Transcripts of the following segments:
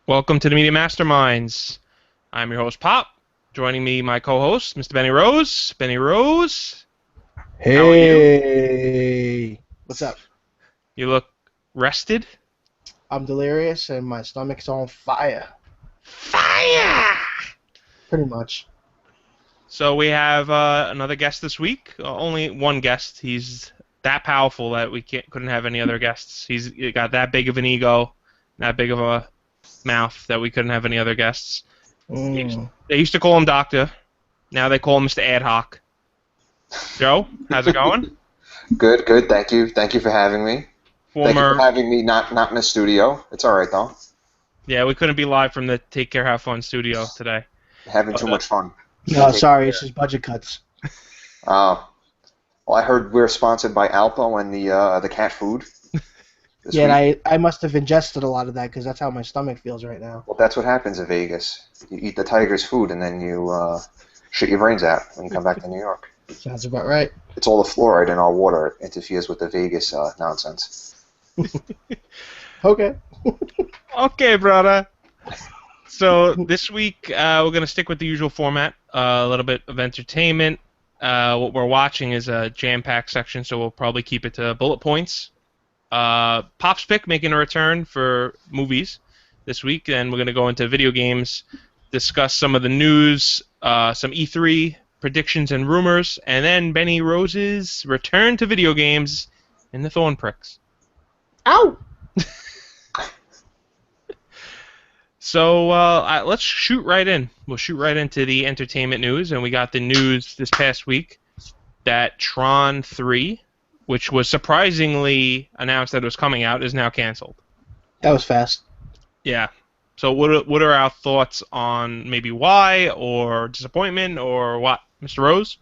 Welcome to the Media Masterminds. I'm your host, Pop. Joining me, my co-host, Mr. Benny Rose. Benny Rose, how are you? Hey, what's up? You look rested. I'm delirious and my stomach's on fire, Fire! pretty much. So we have another guest this week. Only one guest. He's that powerful that we couldn't have any other guests. He's got that big of an ego, that big of a mouth that we couldn't have any other guests. Mm. They used to call him Doctor. Now they call him Mr. Ad Hoc. Joe, how's it going? Good, good. Thank you. Thank you for having me. Thank you for Former having me not in the studio. It's all right though. Yeah, we couldn't be live from the Take Care Have Fun studio today. Having too But much fun. No, Take sorry, it's care. just budget cuts. Uh, well, I heard we're sponsored by Alpo and the cat food this Yeah, and week. I must have ingested a lot of that because that's how my stomach feels right now. Well, that's what happens in Vegas. You eat the tiger's food and then you shit your brains out when you come back to New York. Sounds about right. It's all the fluoride in our water. It interferes with the Vegas nonsense. Okay. okay, brother. So this week we're gonna stick with the usual format. A little bit of entertainment. What we're watching is a jam-packed section, so we'll probably keep it to bullet points. Pop's pick making a return for movies this week, and we're gonna go into video games, discuss some of the news, some E3 predictions and rumors, and then Benny Rose's return to video games in the Thorn Pricks. Ow! So let's shoot right in. We'll shoot right into the entertainment news, and we got the news this past week that Tron 3, which was surprisingly announced that it was coming out, is now canceled. That was fast. Yeah. So what are our thoughts on maybe why or disappointment or what, Mr. Rose?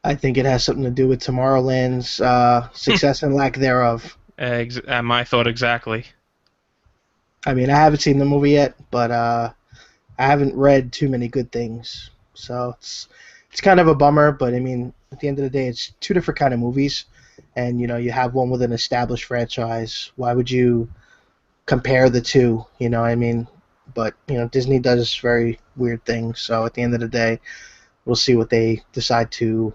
I think it has something to do with Tomorrowland's success and lack thereof. My thought exactly. I mean, I haven't seen the movie yet, but I haven't read too many good things, so it's kind of a bummer. But I mean, at the end of the day, it's two different kind of movies, and you have one with an established franchise. Why would you compare the two? You know, what I mean, but Disney does very weird things. So at the end of the day, we'll see what they decide to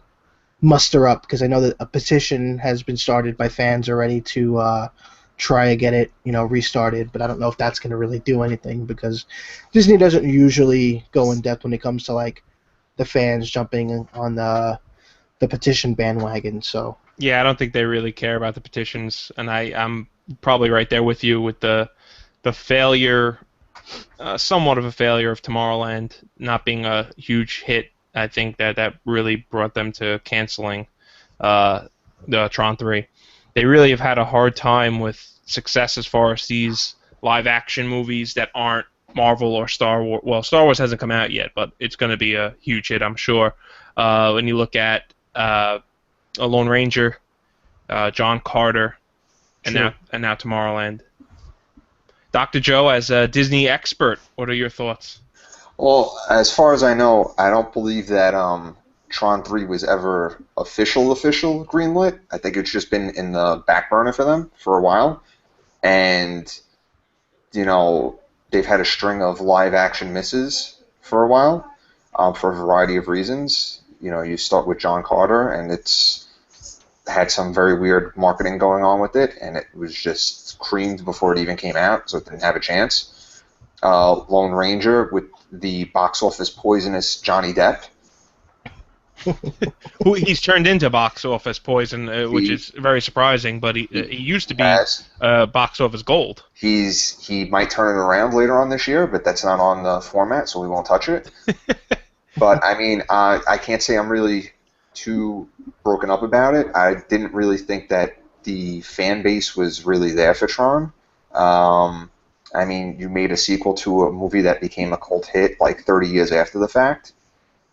muster up, because I know that a petition has been started by fans already to try to get it, restarted. But I don't know if that's going to really do anything, because Disney doesn't usually go in depth when it comes to like the fans jumping on the petition bandwagon. So Yeah, I don't think they really care about the petitions, and I'm probably right there with you with the failure, somewhat of a failure of Tomorrowland not being a huge hit. I think that really brought them to canceling the Tron 3. They really have had a hard time with success as far as these live action movies that aren't Marvel or Star Wars. Well, Star Wars hasn't come out yet, but it's going to be a huge hit, I'm sure. When you look at a Lone Ranger, John Carter, and true. now Tomorrowland. Dr. Joe, as a Disney expert, what are your thoughts? Well, as far as I know, I don't believe that Tron 3 was ever official greenlit. I think it's just been in the back burner for them for a while. And, you know, they've had a string of live action misses for a while for a variety of reasons. You know, you start with John Carter, and it's had some very weird marketing going on with it, and it was just creamed before it even came out, so it didn't have a chance. Lone Ranger with the box office poisonous Johnny Depp. Who he's turned into box office poison, which He, is very surprising, but he used to he be has. box office gold. He might turn it around later on this year, but that's not on the format, so we won't touch it. But I mean, I can't say I'm really too broken up about it. I didn't really think that the fan base was really there for Tron. Um, I mean, you made a sequel to a movie that became a cult hit like 30 years after the fact,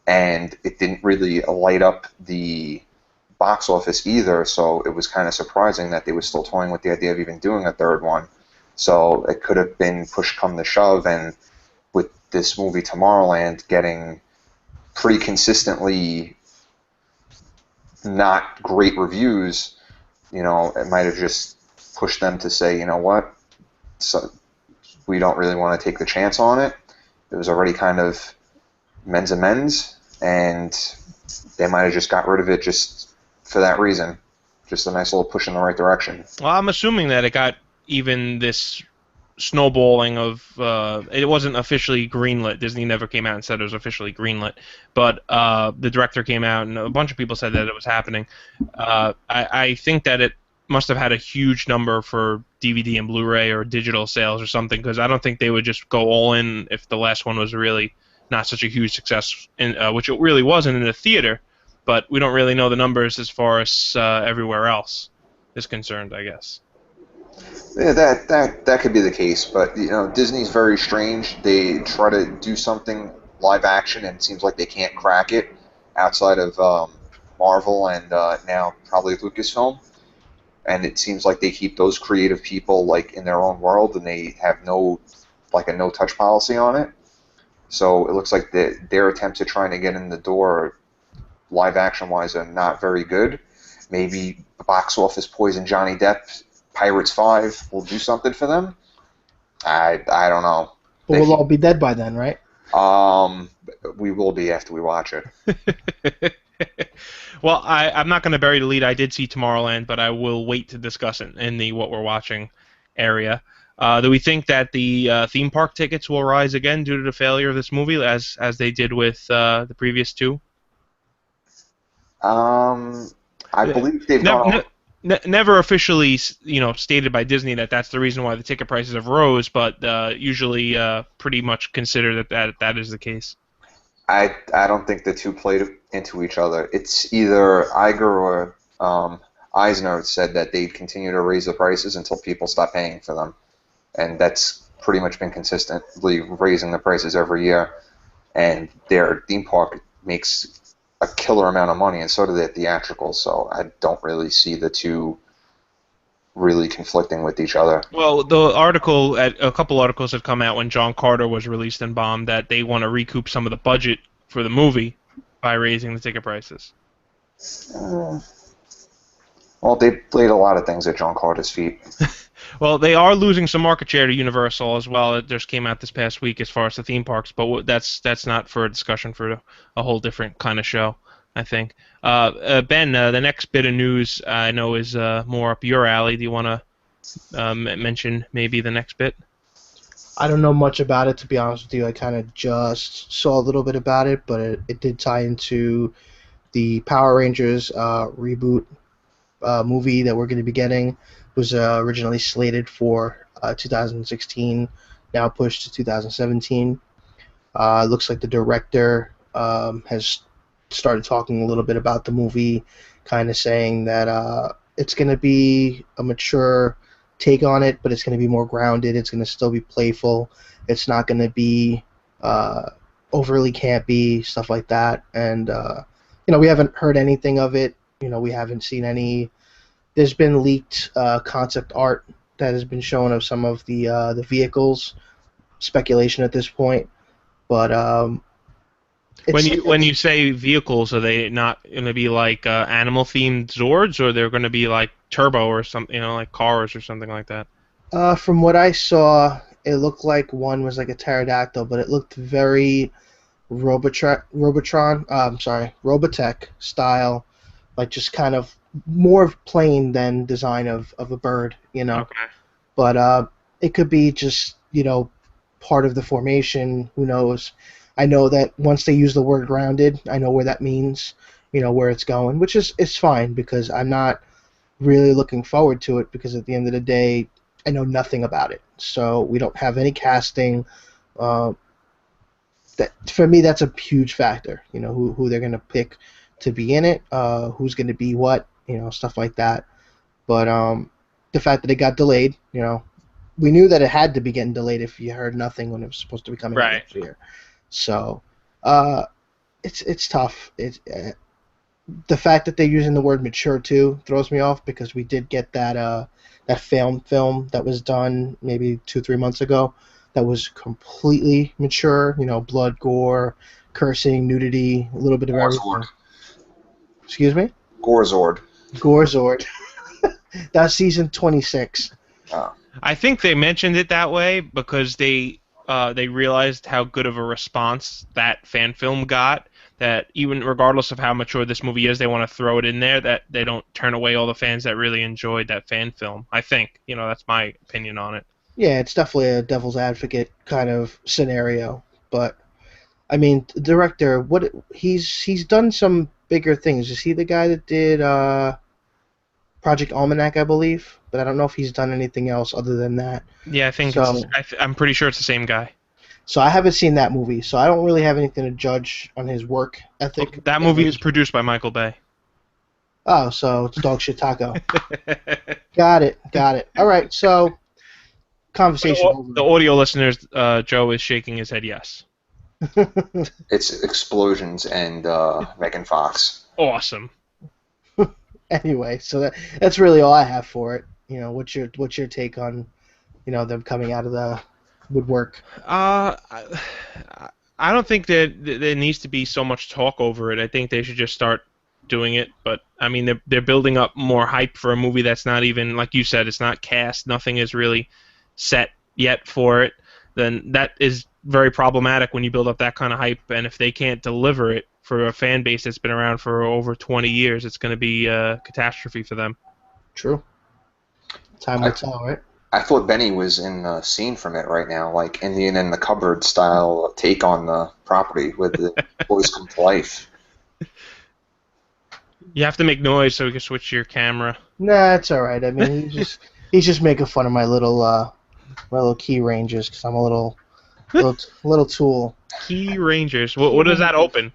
and it didn't really light up the box office either, so it was kind of surprising that they were still toying with the idea of even doing a third one. So it could have been push come to shove, and with this movie Tomorrowland getting pretty consistently not great reviews, it might have just pushed them to say, you know what, so we don't really want to take the chance on it. It was already kind of men's amends, and they might have just got rid of it just for that reason. Just a nice little push in the right direction. Well, I'm assuming that it got even this snowballing of it wasn't officially greenlit. Disney never came out and said it was officially greenlit, but the director came out and a bunch of people said that it was happening. I think that it must have had a huge number for DVD and Blu-ray or digital sales or something, because I don't think they would just go all in if the last one was really not such a huge success, which it really wasn't in the theater. But we don't really know the numbers as far as everywhere else is concerned, I guess. Yeah, that could be the case, but Disney's very strange. They try to do something live action, and it seems like they can't crack it outside of Marvel and now probably Lucasfilm. And it seems like they keep those creative people like in their own world, and they have a no touch policy on it. So it looks like their attempts at trying to get in the door, live action wise, are not very good. Maybe box office poison Johnny Depp, Pirates 5 will do something for them. I don't know. But we'll all be dead by then, right? We will be after we watch it. Well, I'm not going to bury the lead. I did see Tomorrowland, but I will wait to discuss it in the what we're watching area. Do we think that the theme park tickets will rise again due to the failure of this movie, as they did with the previous two? I believe they've gone. Never officially, stated by Disney that that's the reason why the ticket prices have rose, but usually pretty much consider that is the case. I don't think the two played into each other. It's either Iger or Eisner said that they'd continue to raise the prices until people stop paying for them, and that's pretty much been consistently raising the prices every year. And their theme park makes a killer amount of money, and so do the theatricals. So I don't really see the two really conflicting with each other. Well, a couple articles have come out when John Carter was released and bombed that they want to recoup some of the budget for the movie by raising the ticket prices. Well, they laid a lot of things at John Carter's feet. Well, they are losing some market share to Universal as well. It just came out this past week as far as the theme parks, but that's not for a discussion for a whole different kind of show, I think. Ben, the next bit of news I know is more up your alley. Do you want to mention maybe the next bit? I don't know much about it, to be honest with you. I kind of just saw a little bit about it, but it did tie into the Power Rangers reboot movie that we're going to be getting. It was originally slated for 2016, now pushed to 2017. It looks like the director has started talking a little bit about the movie, kind of saying that it's going to be a mature take on it, but it's going to be more grounded. It's going to still be playful. It's not going to be overly campy, stuff like that. And we haven't heard anything of it. We haven't seen any. There's been leaked concept art that has been shown of some of the vehicles. Speculation at this point, but when you say vehicles, are they not going to be like animal themed Zords, or they're going to be like turbo or something, like cars or something like that? From what I saw, it looked like one was like a pterodactyl, but it looked very Robotech style, like just kind of more plain than design of a bird, Okay. But it could be just part of the formation. Who knows? I know that once they use the word grounded, I know where that means, where it's going, which is fine, because I'm not really looking forward to it, because at the end of the day, I know nothing about it. So we don't have any casting. That for me, that's a huge factor. Who they're gonna pick to be in it, who's gonna be what, stuff like that. But the fact that it got delayed, we knew that it had to be getting delayed if you heard nothing when it was supposed to be coming out next year. So it's tough. The fact that they're using the word mature too throws me off, because we did get that film that was done maybe 2-3 months ago that was completely mature. Blood, gore, cursing, nudity, a little bit of everything. Excuse me? Gorzord. That's season 26. Oh. I think they mentioned it that way because they realized how good of a response that fan film got. That even regardless of how mature this movie is, they want to throw it in there. That they don't turn away all the fans that really enjoyed that fan film. I think that's my opinion on it. Yeah, it's definitely a devil's advocate kind of scenario, but I mean, the director, what he's done some bigger things. Is he the guy that did Project Almanac, I believe? But I don't know if he's done anything else other than that. Yeah, I think So, I'm pretty sure it's the same guy. so I haven't seen that movie, so I don't really have anything to judge on his work ethic. That movie is produced by Michael Bay. Oh, so it's dog shit taco. Got it, got it. All right, so conversation The over. audio listeners, Joe is shaking his head yes. It's explosions and Megan Fox. Awesome. Anyway, so that's really all I have for it. What's your take on them coming out of the woodwork? I don't think that there needs to be so much talk over it. I think they should just start doing it. But I mean, they're building up more hype for a movie that's not even, like you said, it's not cast. Nothing is really set yet for it. Then that is very problematic when you build up that kind of hype. And if they can't deliver it for a fan base that's been around for over 20 years, it's going to be a catastrophe for them. True. Time will tell, right? I thought Benny was in the scene from it right now, like Indian in the Cupboard style take on the property with the boys come to life. You have to make noise so we can switch your camera. Nah, it's all right. I mean, he's just making fun of my little key ranges because I'm a little tool. Key Rangers. What does that open?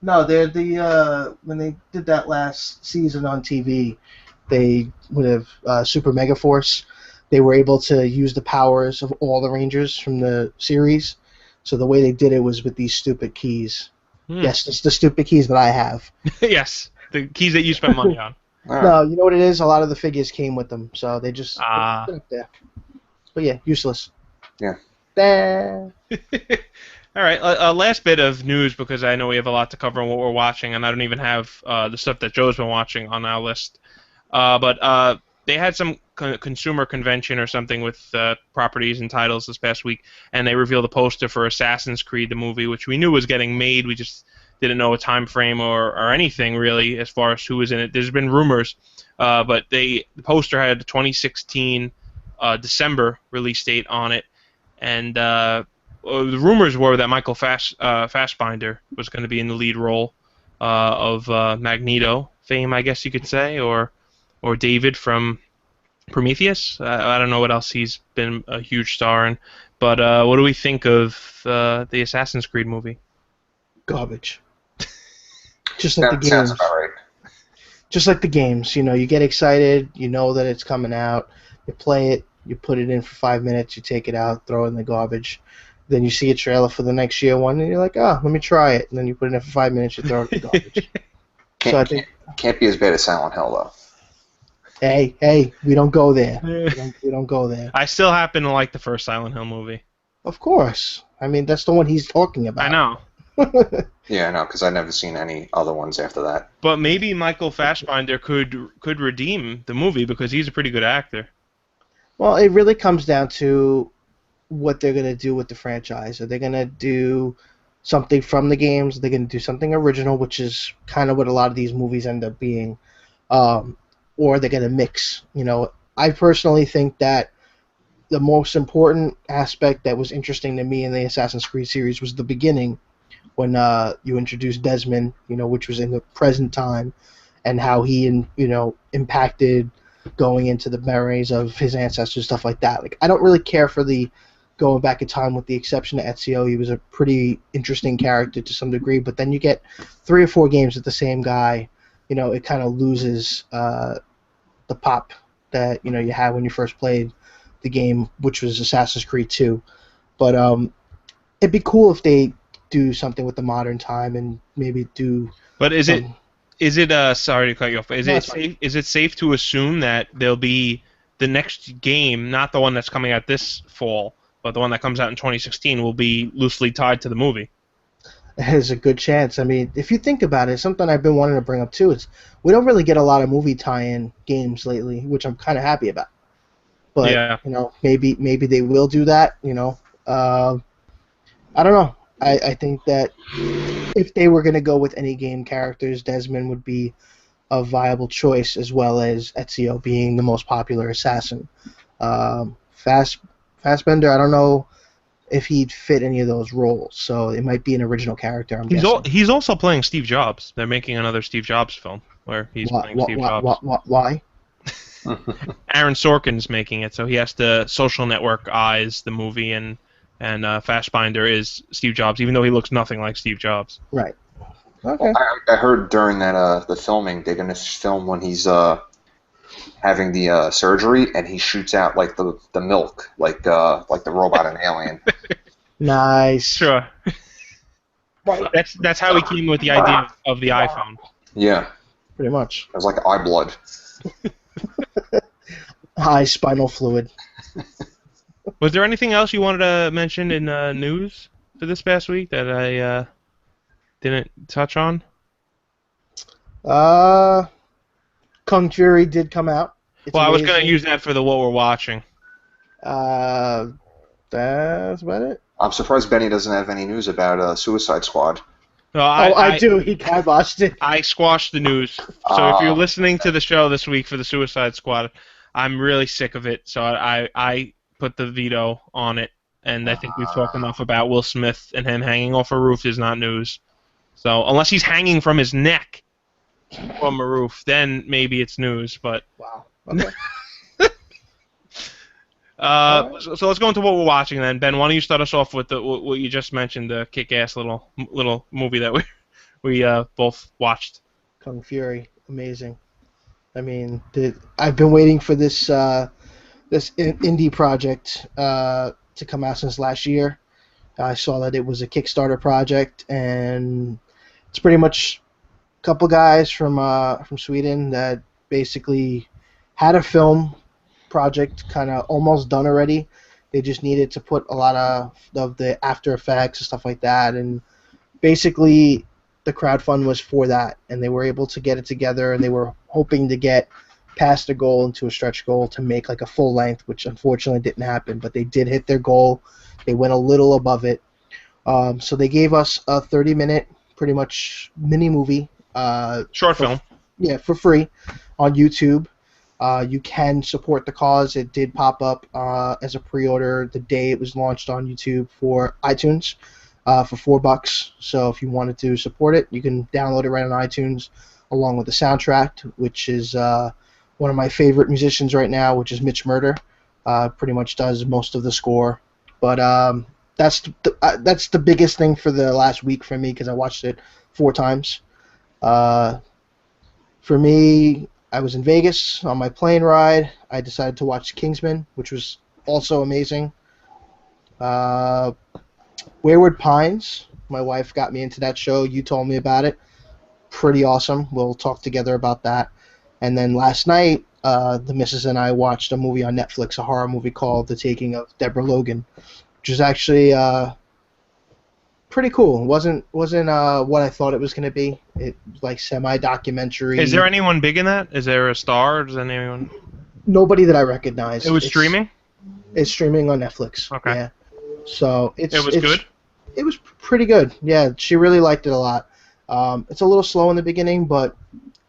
No, they're the when they did that last season on TV, they would have Super Mega Force. They were able to use the powers of all the Rangers from the series. So the way they did it was with these stupid keys. Yes, it's the stupid keys that I have. Yes, the keys that you spend money on. No, you know what it is? A lot of the figures came with them, so they just put it up there. But yeah, useless. Yeah. All right, last bit of news because I know we have a lot to cover on what we're watching, and I don't even have the stuff that Joe's been watching on our list. But they had some consumer convention or something with properties and titles this past week, and they revealed a poster for Assassin's Creed, the movie, which we knew was getting made. We just didn't know a time frame or anything really as far as who was in it. There's been rumors, but the poster had a 2016 December release date on it, and the rumors were that Michael Fassbinder was going to be in the lead role of Magneto fame, I guess you could say, or David from Prometheus. I don't know what else he's been a huge star in, but what do we think of the Assassin's Creed movie? Garbage. Just like the games. Sounds about right. Just like the games, you get excited, you know that it's coming out, you play it, you put it in for 5 minutes, you take it out, throw it in the garbage. Then you see a trailer for the next year one, and you're like, oh, let me try it. And then you put it in for 5 minutes, you throw it in the garbage. Can't be as bad as Silent Hill, though. Hey, we don't go there. We don't go there. I still happen to like the first Silent Hill movie. Of course. I mean, that's the one he's talking about. I know. Yeah, I know, because I've never seen any other ones after that. But maybe Michael Fassbinder could redeem the movie because he's a pretty good actor. Well, it really comes down to what they're going to do with the franchise. Are they going to do something from the games? Are they going to do something original, which is kind of what a lot of these movies end up being? Or they're going to mix. I personally think that the most important aspect that was interesting to me in the Assassin's Creed series was the beginning, when you introduced Desmond, which was in the present time, and how he, impacted going into the memories of his ancestors, stuff like that. Like, I don't really care for the going back in time, with the exception of Ezio. He was a pretty interesting character to some degree, but then you get 3 or 4 games with the same guy, it kind of loses the pop that you had when you first played the game, which was Assassin's Creed 2. But it'd be cool if they do something with the modern time and maybe do. But is it sorry to cut you off, but is it safe to assume that there'll be the next game, not the one that's coming out this fall, but the one that comes out in 2016, will be loosely tied to the movie? There's a good chance. I mean, if you think about it, something I've been wanting to bring up too is we don't really get a lot of movie tie-in games lately, which I'm kind of happy about. but Yeah. maybe they will do that. I don't know. I think that if they were going to go with any game characters, Desmond would be a viable choice, as well as Ezio being the most popular assassin. Fassbender, I don't know if he'd fit any of those roles, so it might be an original character, I'm guessing. He's also playing Steve Jobs. They're making another Steve Jobs film where he's playing Steve Jobs. Why? Aaron Sorkin's making it, so he has to Social Network eyes the movie, and Fassbinder is Steve Jobs, even though he looks nothing like Steve Jobs. Right. Well, Okay. I heard during that the filming, they're gonna film when he's having the surgery, and he shoots out like the milk, like the robot in Alien. Nice. Sure. That's how he came with the idea of the iPhone. Yeah, Pretty much. it was like eye blood. High spinal fluid. Was there anything else you wanted to mention in news for this past week that I didn't touch on? Kung Fury did come out. It's Well, I was going to amazing. use that for the what we're watching. That's about it. I'm surprised Benny doesn't have any news about Suicide Squad. No, I do. He kiboshed it. I squashed the news. So if you're listening to the show this week for the Suicide Squad, I'm really sick of it. So I put the veto on it, and I think we've talked enough about Will Smith and him hanging off a roof is not news. So unless he's hanging from his neck from a roof, then maybe it's news. But Wow. Okay. so let's go into what we're watching then. Ben, why don't you start us off with what you just mentioned, the kick-ass little movie that we both watched. Kung Fury, amazing. I mean, I've been waiting for this indie project to come out since last year. I saw that it was a Kickstarter project, and it's pretty much a couple guys from Sweden that basically had a film project kind of almost done already. They just needed to put a lot of the After Effects and stuff like that, and basically the crowdfund was for that, and they were able to get it together, and they were hoping to get past the goal into a stretch goal to make like a full length, which unfortunately didn't happen, but they did hit their goal. They went a little above it. So they gave us a 30-minute, pretty much mini movie. Short film. Yeah, for free on YouTube. You can support the cause. It did pop up as a pre-order the day it was launched on YouTube for iTunes for $4. So if you wanted to support it, you can download it right on iTunes along with the soundtrack, which is one of my favorite musicians right now, which is Mitch Murder. Pretty much does most of the score. But that's the biggest thing for the last week for me because I watched it 4 times. For me, I was in Vegas on my plane ride. I decided to watch Kingsman, which was also amazing. Wayward Pines, my wife got me into that show. You told me about it. Pretty awesome. We'll talk together about that. And then last night, the missus and I watched a movie on Netflix, a horror movie called The Taking of Deborah Logan, which is actually pretty cool. It wasn't what I thought it was going to be. It was like semi-documentary. Is there anyone big in that? Is there a star? Does anyone? Nobody that I recognize. It was streaming? It's streaming on Netflix. Okay. Yeah. So It was good? It was pretty good. Yeah, she really liked it a lot. It's a little slow in the beginning, but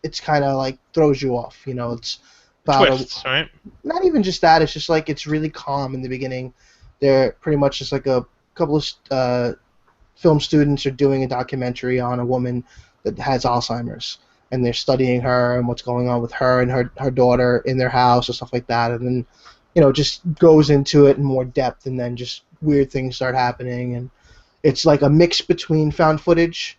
it's kind of like throws you off. It's about Twists, right? not even just that. It's just like it's really calm in the beginning. They're pretty much just like a couple of film students are doing a documentary on a woman that has Alzheimer's, and they're studying her and what's going on with her and her daughter in their house and stuff like that. And then, just goes into it in more depth, and then just weird things start happening. And it's like a mix between found footage,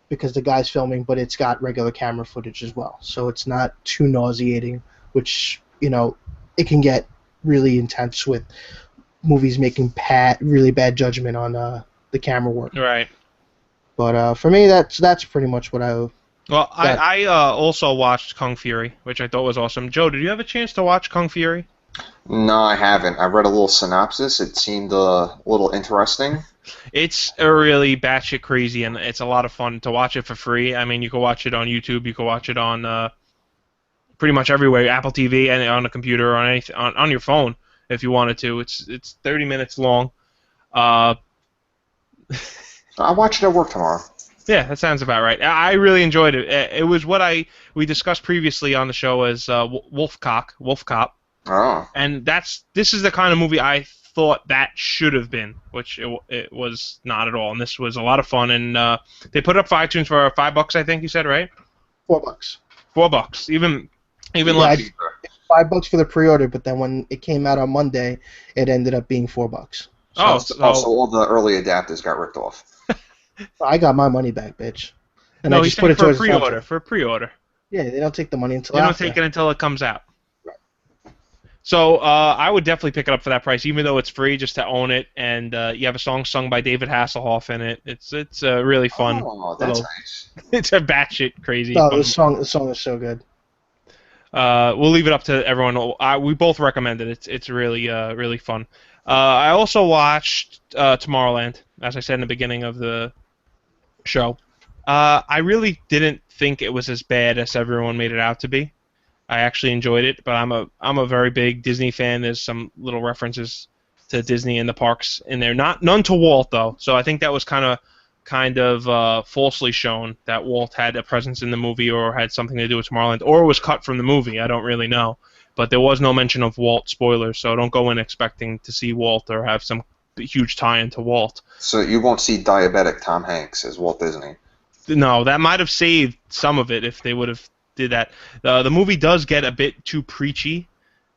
because the guy's filming, but it's got regular camera footage as well. So it's not too nauseating, which, it can get really intense with movies making really bad judgment on the camera work. Right. But for me, that's pretty much what I. Well, I also watched Kung Fury, which I thought was awesome. Joe, did you have a chance to watch Kung Fury? No, I haven't. I read a little synopsis. It seemed a little interesting. It's a really batshit crazy, and it's a lot of fun to watch it for free. I mean, you can watch it on YouTube, you can watch it on pretty much everywhere, Apple TV, and on a computer, on anything, on your phone. if you wanted to. It's 30 minutes long. Uh, I'll watch it at work tomorrow. yeah, that sounds about right. I really enjoyed it. It was what we discussed previously on the show as Wolf Cop, Oh. and this is the kind of movie I thought that should have been, which it was not at all. And this was a lot of fun. And they put it up for iTunes for $5, I think you said, right? $4. $4, even Yeah, less. $5 for the pre-order, but then when it came out on Monday, it ended up being $4. So all the early adapters got ripped off. I got my money back, bitch. And no, I just put it for towards pre-order. the For pre-order. Yeah, they don't take the money until They don't after. take it until it comes out. So I would definitely pick it up for that price, even though it's free, just to own it. And you have a song sung by David Hasselhoff in it. It's really fun. Oh, that's nice. It's a batshit crazy. No, fun the song is so good. We'll leave it up to everyone. We both recommend it. It's really really fun. I also watched Tomorrowland, as I said in the beginning of the show. I really didn't think it was as bad as everyone made it out to be. I actually enjoyed it, but I'm a very big Disney fan. There's some little references to Disney in the parks in there. None to Walt though. So I think that was kind of falsely shown that Walt had a presence in the movie or had something to do with Tomorrowland, or was cut from the movie. I don't really know, but there was no mention of Walt. Spoilers. So don't go in expecting to see Walt or have some huge tie-in to Walt. So you won't see diabetic Tom Hanks as Walt Disney. No, that might have saved some of it if they would have did that. The movie does get a bit too preachy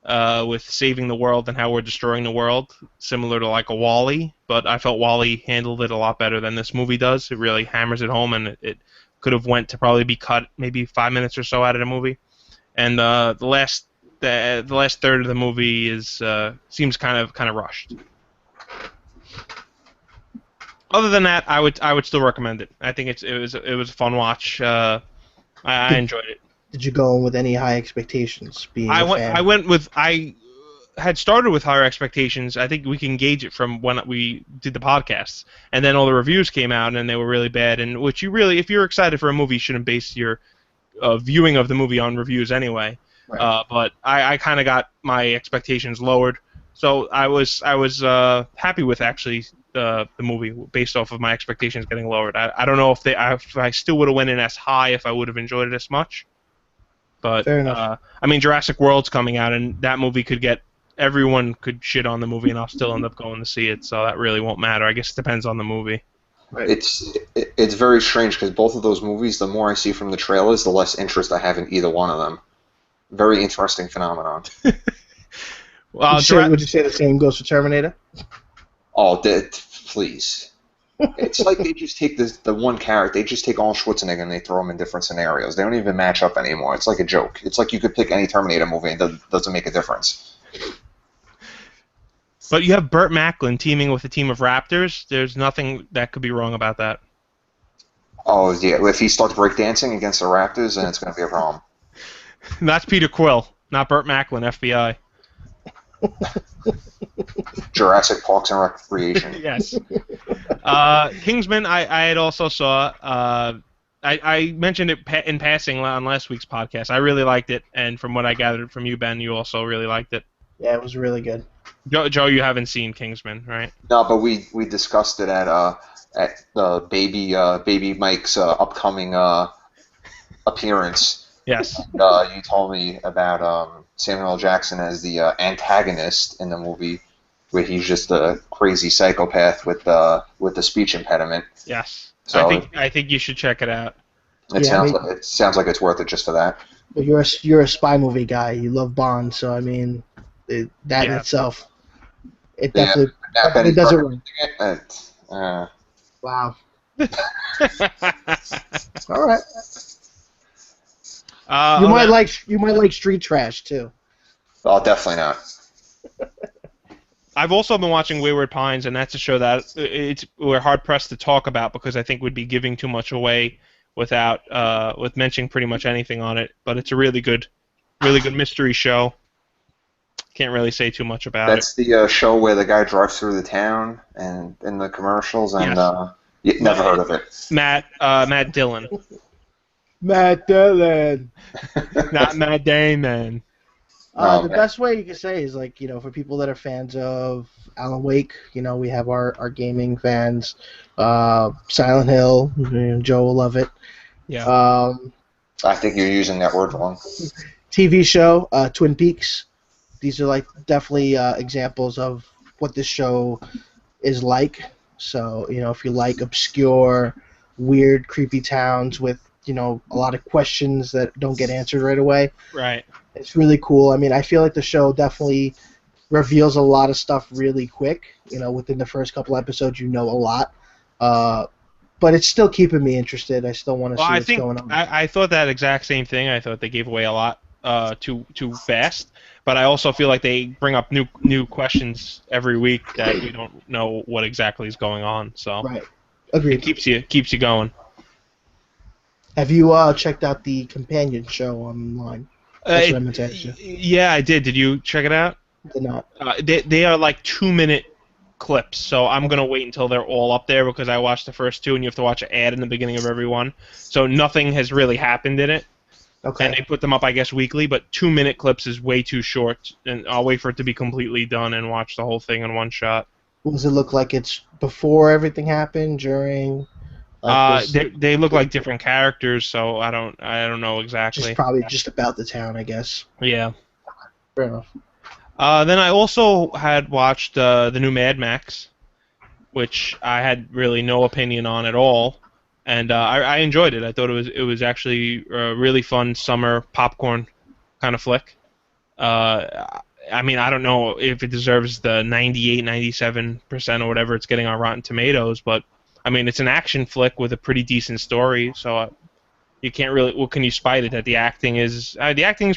with saving the world and how we're destroying the world, similar to like a WALL-E, but I felt WALL-E handled it a lot better than this movie does. It really hammers it home, and it could have went to probably be cut maybe 5 minutes or so out of the movie. And the last third of the movie is seems kind of rushed. Other than that, I would still recommend it. I think it was a fun watch. I enjoyed it. Did you go in with any high expectations? I had started with higher expectations. I think we can gauge it from when we did the podcasts, and then all the reviews came out and they were really bad. And which if you're excited for a movie, you shouldn't base your viewing of the movie on reviews anyway. Right. But I kind of got my expectations lowered, so I was happy with actually the movie based off of my expectations getting lowered. I don't know if I still would have went in as high if I would have enjoyed it as much. But fair enough. I mean, Jurassic World's coming out, and that movie everyone could shit on the movie, and I'll still end up going to see it. So that really won't matter. I guess it depends on the movie. Right. It's very strange because both of those movies, the more I see from the trailers, the less interest I have in either one of them. Very interesting phenomenon. Would you say the same goes for Terminator? Oh, please. It's like they just take the one character, they just take Arnold Schwarzenegger and they throw him in different scenarios. They don't even match up anymore. It's like a joke. It's like you could pick any Terminator movie and it doesn't make a difference. But you have Burt Macklin teaming with a team of Raptors. There's nothing that could be wrong about that. Oh, yeah. If he starts breakdancing against the Raptors, then it's going to be a problem. That's Peter Quill, not Burt Macklin, FBI. Jurassic Parks and Recreation. Yes. Kingsman, I had also saw. I mentioned it in passing on last week's podcast. I really liked it, and from what I gathered from you, Ben, you also really liked it. Yeah, it was really good. Joe, you haven't seen Kingsman, right? No, but we discussed it at the baby Mike's upcoming appearance. Yes. You told me about Samuel L. Jackson as the antagonist in the movie, where he's just a crazy psychopath with the speech impediment. Yes. So I think you should check it out. It sounds like it's worth it just for that. But you're a spy movie guy. You love Bond, so I mean, in itself, it definitely does it right. Wow. All right. You might like Street Trash too. Oh, definitely not. I've also been watching Wayward Pines, and that's a show that we're hard pressed to talk about because I think we'd be giving too much away without with mentioning pretty much anything on it. But it's a really good mystery show. Can't really say too much about it. That's the show where the guy drives through the town and in the commercials, and never heard of it. Matt Dillon. Matt Dillon. Not Matt Damon. The best way you can say is like, for people that are fans of Alan Wake, we have our gaming fans. Silent Hill, Joe will love it. Yeah. I think you're using that word wrong. TV show, Twin Peaks. These are like definitely examples of what this show is like. So, if you like obscure, weird, creepy towns with, a lot of questions that don't get answered right away, Right. it's really cool. I mean, I feel like the show definitely reveals a lot of stuff really quick. Within the first couple episodes, a lot. But it's still keeping me interested. I still want to Well, see I what's think going on. I thought that exact same thing. I thought they gave away a lot too fast. But I also feel like they bring up new questions every week that we don't know what exactly is going on. So Right. it Agreed. keeps you going. Have you checked out the companion show online? That's what I meant to ask you. Yeah, I did. Did you check it out? Did not. They are like 2-minute clips, so I'm gonna wait until they're all up there because I watched the first two, and you have to watch an ad in the beginning of every one. So nothing has really happened in it. Okay. And they put them up, I guess, weekly, but 2-minute clips is way too short, and I'll wait for it to be completely done and watch the whole thing in one shot. Does it look like it's before everything happened, during? Like They look like different characters, so I don't know exactly. just probably just about the town, I guess. Yeah. Fair enough. Then I also had watched the new Mad Max, which I had really no opinion on at all, and I enjoyed it. I thought it was actually a really fun summer popcorn kind of flick. I mean, I don't know if it deserves the 98, 97% or whatever it's getting on Rotten Tomatoes, but I mean, it's an action flick with a pretty decent story, so you can't really. What can you spite it? That the acting is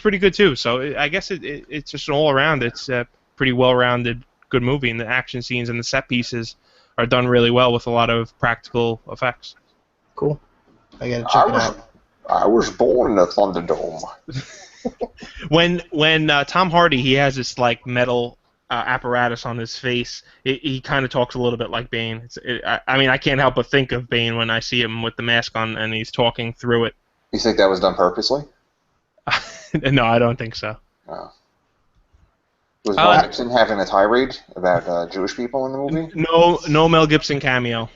pretty good too. So I guess it's just an all around. It's a pretty well rounded, good movie, and the action scenes and the set pieces are done really well with a lot of practical effects. Cool. I gotta check it out. I was born in the Thunderdome. When Tom Hardy, he has this like metal apparatus on his face. He kind of talks a little bit like Bane. I mean, I can't help but think of Bane when I see him with the mask on and he's talking through it. You think that was done purposely? No, I don't think so. No. Was Mel Gibson having a tirade about Jewish people in the movie? No Mel Gibson cameo.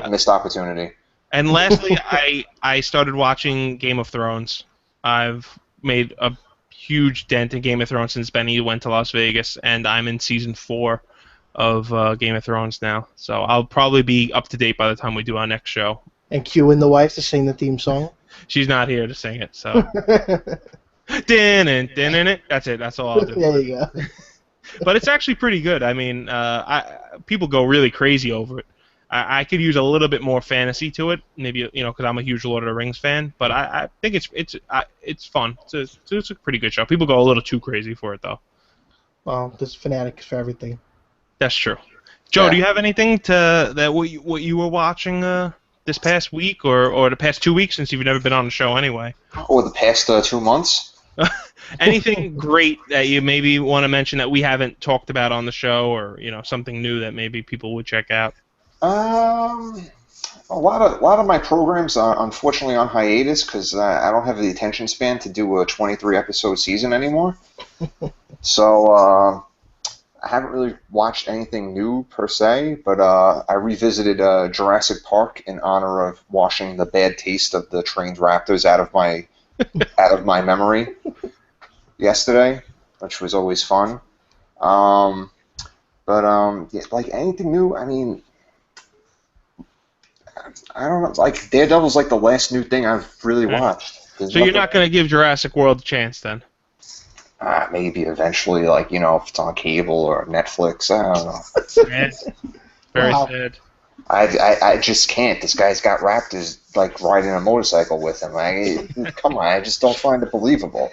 Missed opportunity. And lastly, I started watching Game of Thrones. I've made a huge dent in Game of Thrones since Benny went to Las Vegas, and I'm in season 4 of Game of Thrones now. So I'll probably be up to date by the time we do our next show. And cueing the wife to sing the theme song. She's not here to sing it, so. That's it. That's all I'll do. There you go. But it's actually pretty good. I mean, people go really crazy over it. I could use a little bit more fantasy to it, maybe because I'm a huge Lord of the Rings fan. But I think it's fun. It's a pretty good show. People go a little too crazy for it though. Well, there's fanatics for everything. That's true. Joe, do you have anything what you were watching this past week or the past 2 weeks since you've never been on the show anyway? Or the past 2 months? Anything great that you maybe want to mention that we haven't talked about on the show, or something new that maybe people would check out? A lot of my programs are unfortunately on hiatus because I don't have the attention span to do a 23 episode season anymore. So I haven't really watched anything new per se, but I revisited Jurassic Park in honor of washing the bad taste of the trained raptors out of my memory yesterday, which was always fun. Like anything new, I mean, I don't know. Like Daredevil's like the last new thing I've really watched. So you're not going to give Jurassic World a chance then? Maybe eventually, like if it's on cable or Netflix. I don't know. Sad. Very sad. I just can't. This guy's got raptors like riding a motorcycle with him. Come on, I just don't find it believable.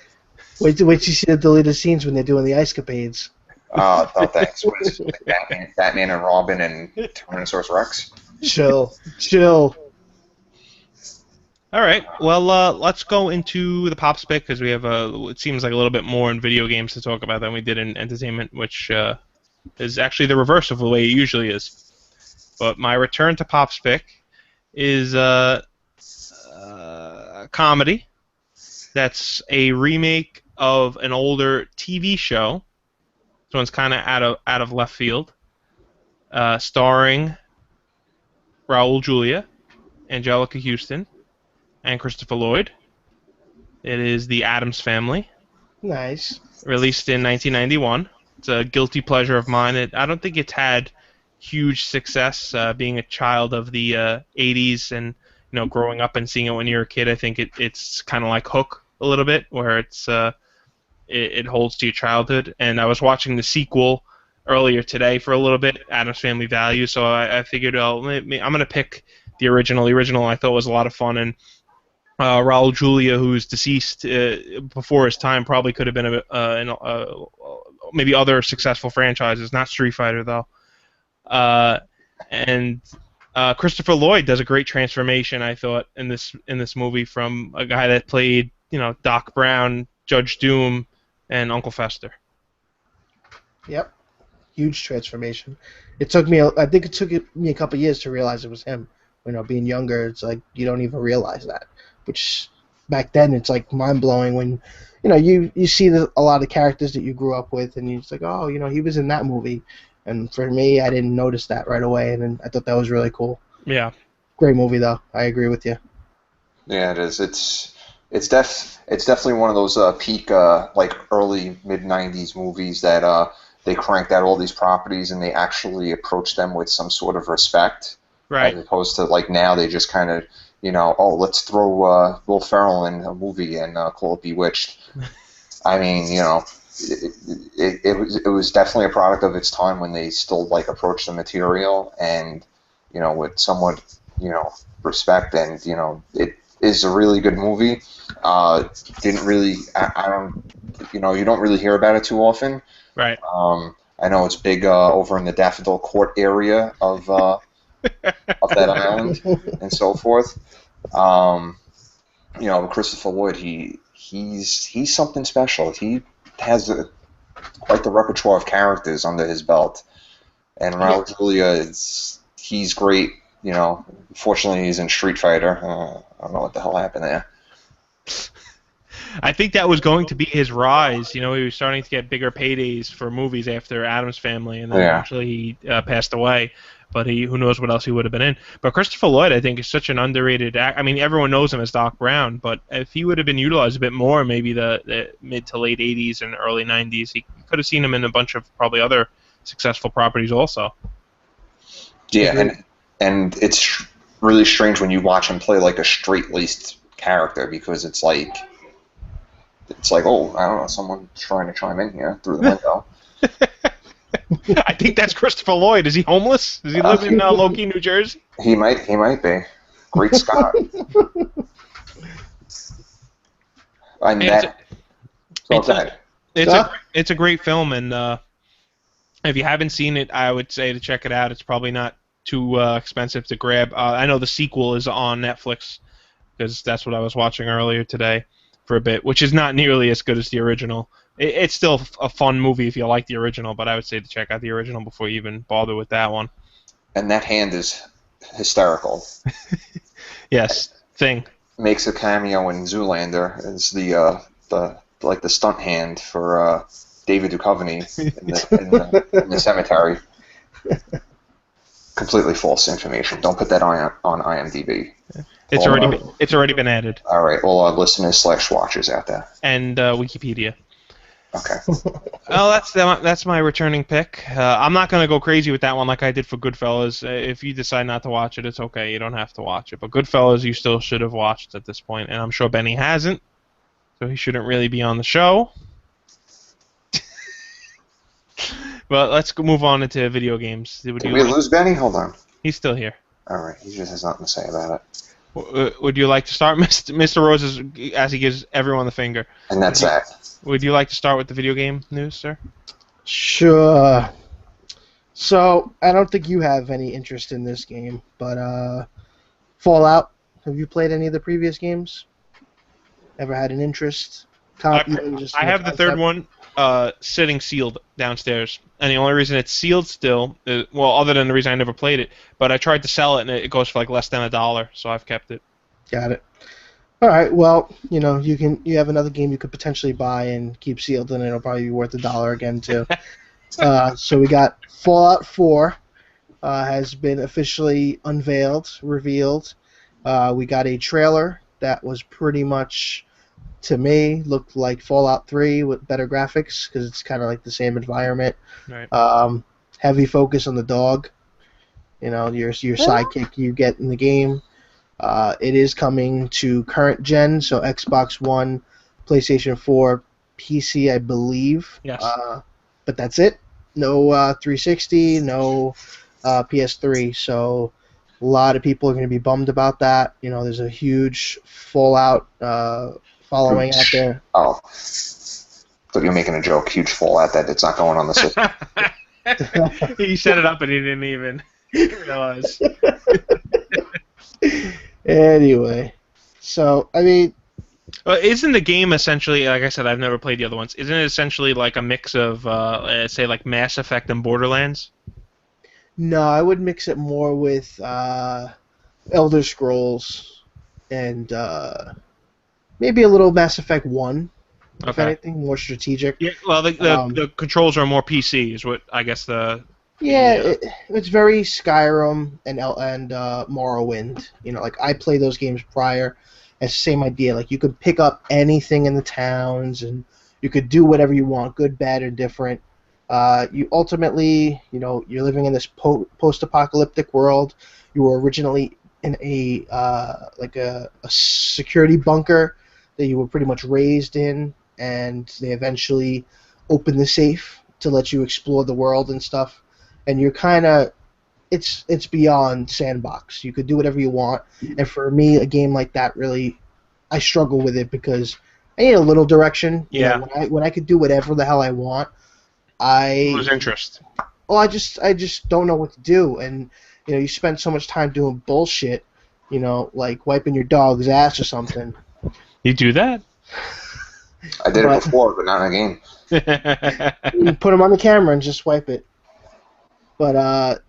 Wait till you see the deleted scenes when they're doing the ice capades. Oh, thanks. What is it, like Batman and Robin and Tyrannosaurus Rex? Chill. All right. Well, let's go into the pop spec because we have it seems like a little bit more in video games to talk about than we did in entertainment, which is actually the reverse of the way it usually is. But my return to pop spec is a comedy that's a remake of an older TV show. This one's kind of out of left field, starring Raul Julia, Angelica Houston, and Christopher Lloyd. It is The Addams Family, Nice. released in 1991. It's a guilty pleasure of mine. I don't think it's had huge success being a child of the 80s and growing up and seeing it when you're a kid. I think it's kind of like Hook a little bit, where it holds to your childhood. And I was watching the sequel earlier today for a little bit, Addams Family Values, so I figured I'm going to pick the original. The original I thought was a lot of fun, and Raul Julia, who's deceased before his time, probably could have been maybe other successful franchises, not Street Fighter though. And Christopher Lloyd does a great transformation, I thought, in this movie, from a guy that played Doc Brown, Judge Doom, and Uncle Fester. Yep. Huge transformation. I think it took me a couple years to realize it was him. Being younger, it's like you don't even realize that. Which back then, it's like mind blowing when you see a lot of characters that you grew up with, and you're just like, oh, he was in that movie. And for me, I didn't notice that right away, and then I thought that was really cool. Yeah. Great movie, though. I agree with you. Yeah, it is. It's definitely one of those peak like early mid-90s movies that they cranked out all these properties and they actually approached them with some sort of respect. Right. As opposed to like now they just kind of oh, let's throw Will Ferrell in a movie and call it Bewitched. I mean, it was definitely a product of its time when they still like approached the material and with somewhat respect, and it is a really good movie. Didn't really I don't you don't really hear about it too often. Right. I know it's big over in the Daffodil Court area of that island and so forth. Christopher Lloyd, he's something special. He has quite the repertoire of characters under his belt. And Raul Julia, he's great. Fortunately, he's in Street Fighter. I don't know what the hell happened there. I think that was going to be his rise. He was starting to get bigger paydays for movies after Addams Family, and then eventually he passed away. But who knows what else he would have been in. But Christopher Lloyd, I think, is such an underrated actor. I mean, everyone knows him as Doc Brown, but if he would have been utilized a bit more, maybe the mid to late 80s and early 90s, he could have seen him in a bunch of probably other successful properties also. Yeah, and it's really strange when you watch him play like a straight-laced character, because it's like, oh, I don't know, someone trying to chime in here through the window. I think that's Christopher Lloyd. Is he homeless? Does he live in Loki, New Jersey? He might be. Great Scott. It's a great film, and if you haven't seen it, I would say to check it out. It's probably not too expensive to grab. I know the sequel is on Netflix, because that's what I was watching earlier today for a bit, which is not nearly as good as the original. It's still a fun movie if you like the original, but I would say to check out the original before you even bother with that one. And that hand is hysterical. Yes, Thing. Makes a cameo in Zoolander as the stunt hand for David Duchovny in the cemetery. Completely false information. Don't put that on IMDb. It's already been added. All right, all our listeners / watchers out there. And Wikipedia. Okay. Well, that's my returning pick. I'm not going to go crazy with that one like I did for Goodfellas. If you decide not to watch it, it's okay. You don't have to watch it. But Goodfellas, you still should have watched at this point, and I'm sure Benny hasn't, so he shouldn't really be on the show. But let's move on into video games. Did we lose Benny? Hold on. He's still here. All right. He just has nothing to say about it. Would you like to start, Mr. Rose, as he gives everyone the finger? And that's that. Would you like to start with the video game news, sir? Sure. So, I don't think you have any interest in this game, but Fallout, have you played any of the previous games? Ever had an interest? I have the third one sitting sealed downstairs, and the only reason it's sealed still, other than the reason I never played it, but I tried to sell it, and it goes for like less than $1, so I've kept it. Got it. All right. Well, you have another game you could potentially buy and keep sealed, and it'll probably be worth $1 again too. So we got Fallout 4 has been officially unveiled, revealed. We got a trailer that was pretty much, to me, looked like Fallout 3 with better graphics because it's kind of like the same environment. Right. Heavy focus on the dog. Your sidekick you get in the game. It is coming to current gen, so Xbox One, PlayStation 4, PC, I believe. Yes. But that's it. No 360, no PS3. So a lot of people are going to be bummed about that. There's a huge Fallout following out there. Oh, thought you were making a joke. Huge Fallout that it's not going on the system. He set it up and he didn't even realize. Anyway, so I mean, isn't the game essentially, like I said, I've never played the other ones, isn't it essentially like a mix of, say, like Mass Effect and Borderlands? no, I would mix it more with Elder Scrolls and maybe a little Mass Effect 1, if Okay. anything, more strategic. Yeah, well, the controls are more PC, is what I guess Yeah, it's very Skyrim and Morrowind. Like I play those games prior. It's the same idea. Like you could pick up anything in the towns, and you could do whatever you want, good, bad, or different. You ultimately, you're living in this post-apocalyptic world. You were originally in a security bunker that you were pretty much raised in, and they eventually open the safe to let you explore the world and stuff. And you're kind of, it's beyond sandbox. You could do whatever you want. And for me, a game like that really, I struggle with it because I need a little direction. Yeah. When I could do whatever the hell I want, I lose interest. well, I just don't know what to do. And you spend so much time doing bullshit, like wiping your dog's ass or something. You do that? I did it before, but not in a game. You put them on the camera and just wipe it. But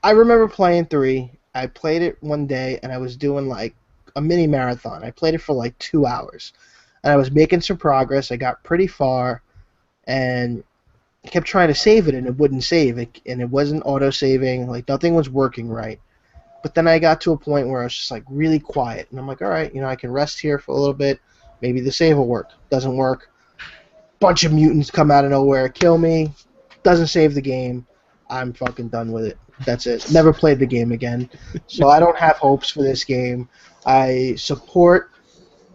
I remember playing 3. I played it one day, and I was doing like a mini marathon. I played it for like 2 hours, and I was making some progress. I got pretty far, and I kept trying to save it, and it wouldn't save it, and it wasn't auto-saving. Like nothing was working right. But then I got to a point where I was just like really quiet, and I'm like, all right, I can rest here for a little bit. Maybe the save will work. Doesn't work. Bunch of mutants come out of nowhere, kill me. Doesn't save the game. I'm fucking done with it. That's it. Never played the game again. So I don't have hopes for this game. I support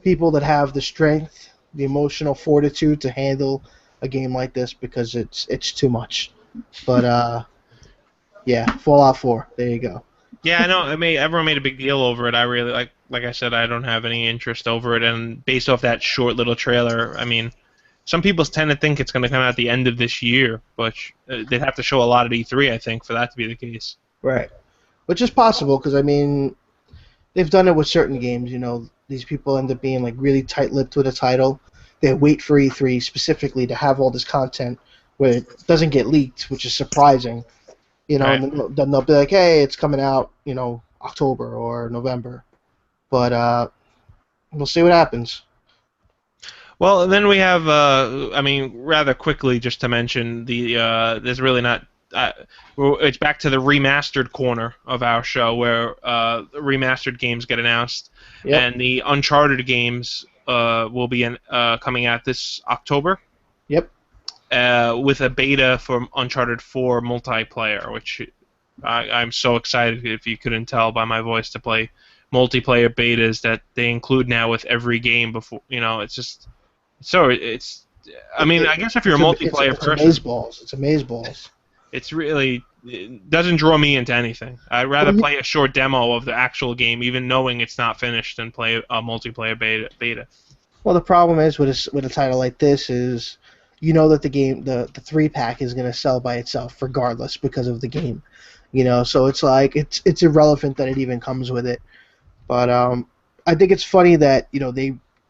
people that have the strength, the emotional fortitude to handle a game like this because it's too much. But yeah, Fallout 4. There you go. Yeah, I know. Everyone made a big deal over it. I really like I said, I don't have any interest over it. And based off that short little trailer, some people tend to think it's going to come out at the end of this year, but they'd have to show a lot at E3, I think, for that to be the case. Right. Which is possible because they've done it with certain games. These people end up being like really tight-lipped with a title. They wait for E3 specifically to have all this content where it doesn't get leaked, which is surprising. Right. And then they'll be like, hey, it's coming out, October or November. But we'll see what happens. Well, then we have, rather quickly, just to mention, there's really not, it's back to the remastered corner of our show where remastered games get announced, Yep. and the Uncharted games will be coming out this October. Yep. With a beta for Uncharted 4 multiplayer, which I'm so excited, if you couldn't tell by my voice, to play multiplayer betas that they include now with every game before. It's just it's. I guess if you're a multiplayer person, It's amazeballs. it's really, it doesn't draw me into anything. I'd rather play a short demo of the actual game, even knowing it's not finished, than play a multiplayer beta. Well, the problem is with a title like this is, that the game, the 3-pack is going to sell by itself regardless because of the game, So it's like it's irrelevant that it even comes with it. But I think it's funny that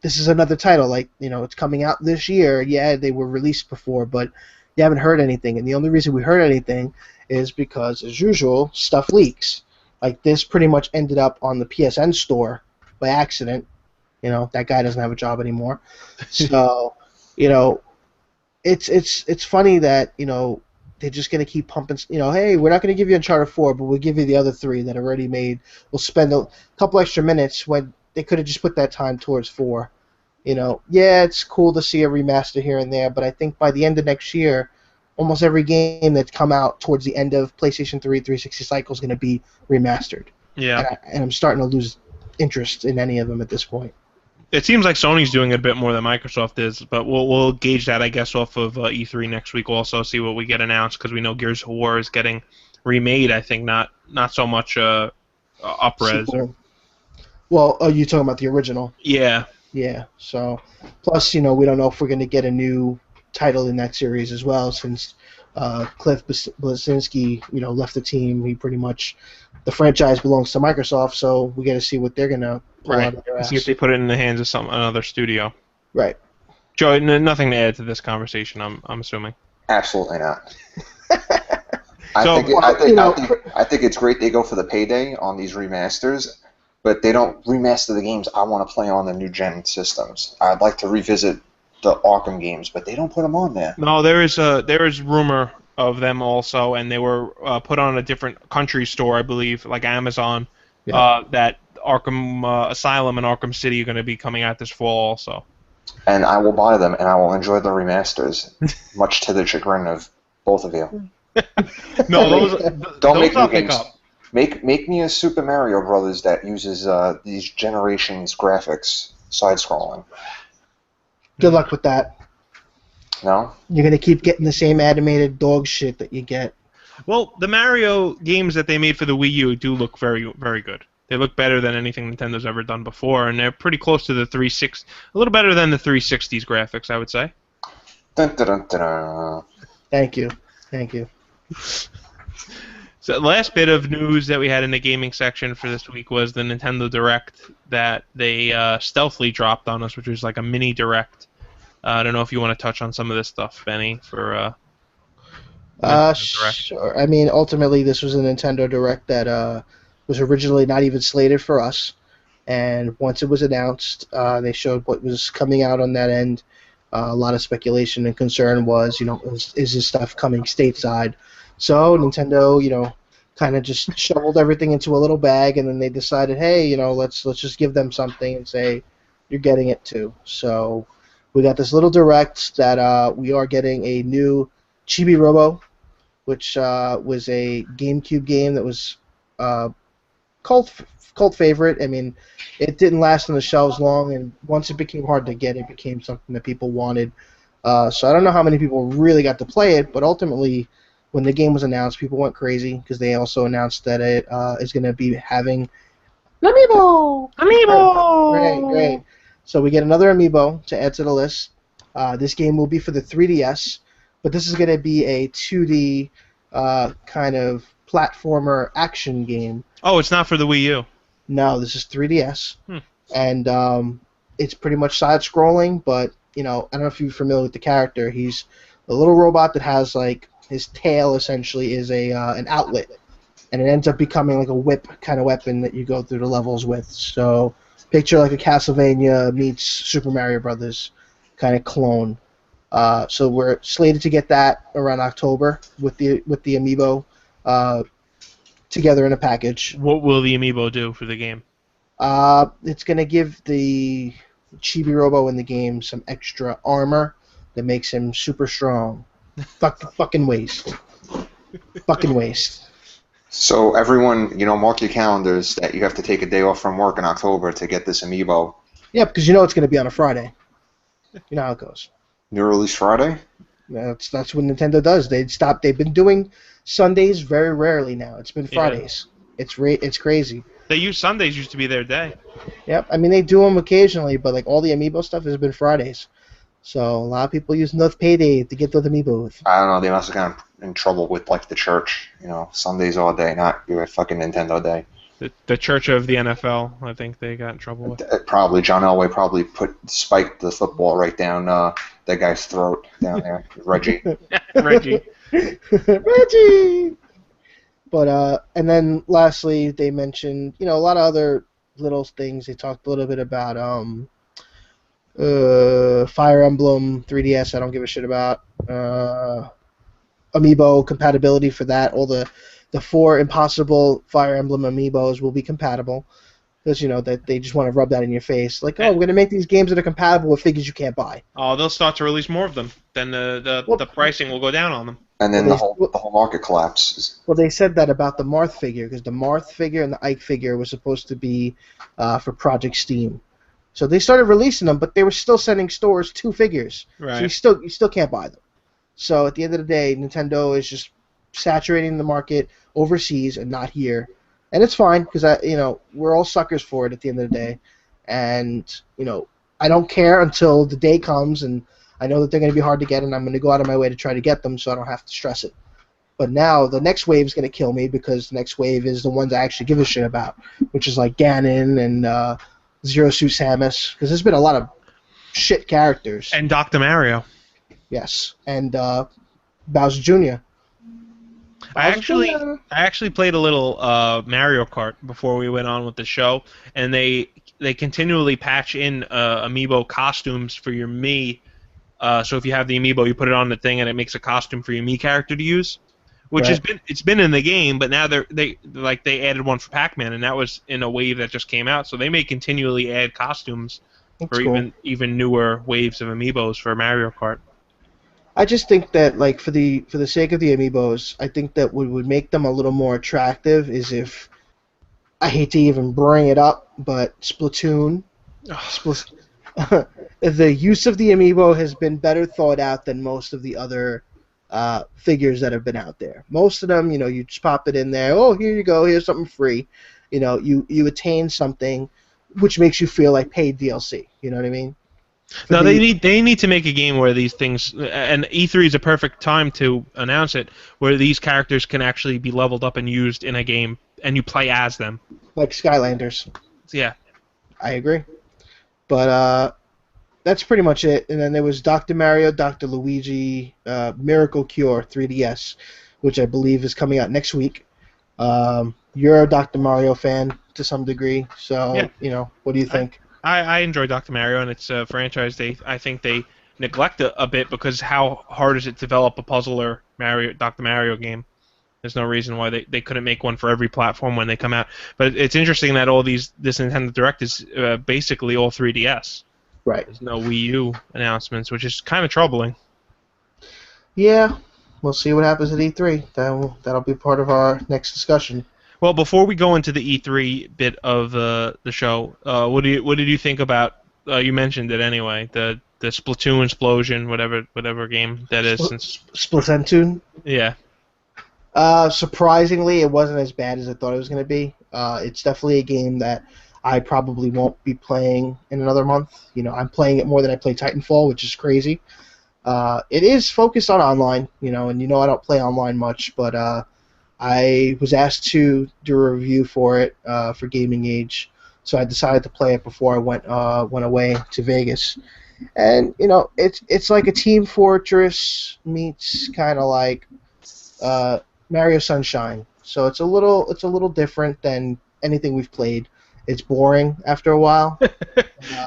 this is another title, like it's coming out this year. Yeah, they were released before, but you haven't heard anything, and the only reason we heard anything is because, as usual, stuff leaks. Like this pretty much ended up on the PSN store by accident. That guy doesn't have a job anymore. So, you know, it's funny that they're just gonna keep pumping. Hey, we're not gonna give you Uncharted 4, but we'll give you the other three that are already made. We'll spend a couple extra minutes when they could have just put that time towards 4. Yeah, it's cool to see a remaster here and there, but I think by the end of next year, almost every game that's come out towards the end of PlayStation 3 360 cycle is going to be remastered. Yeah. And I'm starting to lose interest in any of them at this point. It seems like Sony's doing it a bit more than Microsoft is, but we'll gauge that, I guess, off of E3 next week also, see what we get announced, because we know Gears of War is getting remade, I think, not so much up-res. Well, are you talking about the original? Yeah. Yeah, so, plus, we don't know if we're going to get a new title in that series as well, since Cliff Bleszinski, left the team. He pretty much, the franchise belongs to Microsoft, so we got to see what they're going to pull out of their ass. See if they put it in the hands of another studio. Right. Joe, nothing to add to this conversation, I'm assuming. Absolutely not. I think it's great they go for the payday on these remasters, but they don't remaster the games I want to play on the new gen systems. I'd like to revisit the Arkham games, but they don't put them on there. No, there is rumor of them also, and they were put on a different country store, I believe, like Amazon. Yeah. That Arkham Asylum and Arkham City are going to be coming out this fall also. And I will buy them, and I will enjoy the remasters, much to the chagrin of both of you. No, don't make me games. Make me a Super Mario Brothers that uses these generations graphics, side-scrolling. Good luck with that. No? You're going to keep getting the same animated dog shit that you get. Well, the Mario games that they made for the Wii U do look very, very good. They look better than anything Nintendo's ever done before, and they're pretty close to the 360, a little better than the 360's graphics, I would say. Dun, dun, dun, dun. Thank you. So the last bit of news that we had in the gaming section for this week was the Nintendo Direct that they stealthily dropped on us, which was like a mini Direct. I don't know if you want to touch on some of this stuff, Benny, for Sure. I mean, ultimately, this was a Nintendo Direct that was originally not even slated for us, and once it was announced, they showed what was coming out on that end. A lot of speculation and concern was, is this stuff coming stateside? So Nintendo, kind of just shoveled everything into a little bag, and then they decided, hey, let's just give them something and say, you're getting it too. So we got this little Direct that we are getting a new Chibi Robo, which was a GameCube game that was cult favorite. I mean, it didn't last on the shelves long, and once it became hard to get, it became something that people wanted. So I don't know how many people really got to play it, but ultimately, when the game was announced, people went crazy because they also announced that it is going to be having an amiibo. Great. So we get another amiibo to add to the list. This game will be for the 3DS, but this is going to be a 2D kind of platformer action game. Oh, it's not for the Wii U. No, this is 3DS, and it's pretty much side-scrolling. But I don't know if you're familiar with the character. He's a little robot that has like his tail essentially is an outlet, and it ends up becoming like a whip kind of weapon that you go through the levels with. So picture like a Castlevania meets Super Mario Brothers kind of clone. So we're slated to get that around October with the amiibo together in a package. What will the amiibo do for the game? It's going to give the Chibi Robo in the game some extra armor that makes him super strong. Fucking waste. Fucking waste. So everyone, mark your calendars that you have to take a day off from work in October to get this amiibo. Yeah, because it's going to be on a Friday. You know how it goes. New release Friday? That's what Nintendo does. They've been doing Sundays very rarely now. It's been Fridays. Yeah. It's crazy. Sundays used to be their day. Yep. I mean, they do them occasionally, but like all the amiibo stuff has been Fridays. So a lot of people use enough payday to get those amiibos. I don't know. They must have gotten in trouble with like the church. Sundays all day, not your fucking Nintendo day. The church of the NFL, I think they got in trouble with. Probably John Elway spiked the football right down that guy's throat down there, Reggie. Reggie. Reggie. But and then lastly, they mentioned a lot of other little things. They talked a little bit about Fire Emblem 3DS. I don't give a shit about. Amiibo compatibility for that. All the four impossible Fire Emblem amiibos will be compatible. Because that they just want to rub that in your face, like, oh, we're gonna make these games that are compatible with figures you can't buy. Oh, they'll start to release more of them. Then the Well, pricing will go down on them. And well then they the whole market collapses. well they said that about the Marth figure, because the Marth figure and the Ike figure was supposed to be for Project Steam. So they started releasing them, but they were still sending stores two figures. Right. So you still can't buy them. So at the end of the day, Nintendo is just saturating the market overseas and not here, and it's fine because we're all suckers for it at the end of the day, and I don't care until the day comes and I know that they're going to be hard to get, and I'm going to go out of my way to try to get them so I don't have to stress it. But now the next wave is going to kill me because the next wave is the ones I actually give a shit about, which is like Ganon and Zero Suit Samus, because there's been a lot of shit characters. And Dr. Mario. Yes, and Bowser Jr. I actually played a little Mario Kart before we went on with the show, and they continually patch in amiibo costumes for your Mii. So if you have the amiibo, you put it on the thing, and it makes a costume for your Mii character to use, which it's been in the game, but now they added one for Pac-Man, and that was in a wave that just came out. So they may continually add costumes for even newer waves of amiibos for Mario Kart. I just think that, like, for the sake of the amiibos, I think that what would make them a little more attractive is if, I hate to even bring it up, but Splatoon, the use of the amiibo has been better thought out than most of the other figures that have been out there. Most of them, you just pop it in there. Oh, here you go. Here's something free. You attain something, which makes you feel like paid DLC. You know what I mean? No, they need to make a game where these things, and E3 is a perfect time to announce it, where these characters can actually be leveled up and used in a game, and you play as them. Like Skylanders. Yeah. I agree. But that's pretty much it. And then there was Dr. Mario, Dr. Luigi, Miracle Cure 3DS, which I believe is coming out next week. You're a Dr. Mario fan to some degree, so, what do you think? I enjoy Dr. Mario, and it's a franchise I think they neglect a bit because how hard is it to develop a puzzler Dr. Mario game? There's no reason why they couldn't make one for every platform when they come out. But it's interesting that this Nintendo Direct is basically all 3DS. Right. There's no Wii U announcements, which is kind of troubling. Yeah, we'll see what happens at E3. That'll be part of our next discussion. Well, before we go into the E3 bit of the show, what did you think about? You mentioned it anyway. The Splatoon explosion, whatever game that is. Splatoon. Yeah. Surprisingly, it wasn't as bad as I thought it was going to be. It's definitely a game that I probably won't be playing in another month. I'm playing it more than I play Titanfall, which is crazy. It is focused on online, and I don't play online much, but I was asked to do a review for it for Gaming Age, so I decided to play it before I went away to Vegas. And it's like a Team Fortress meets kind of like Mario Sunshine. So it's a little different than anything we've played. It's boring after a while.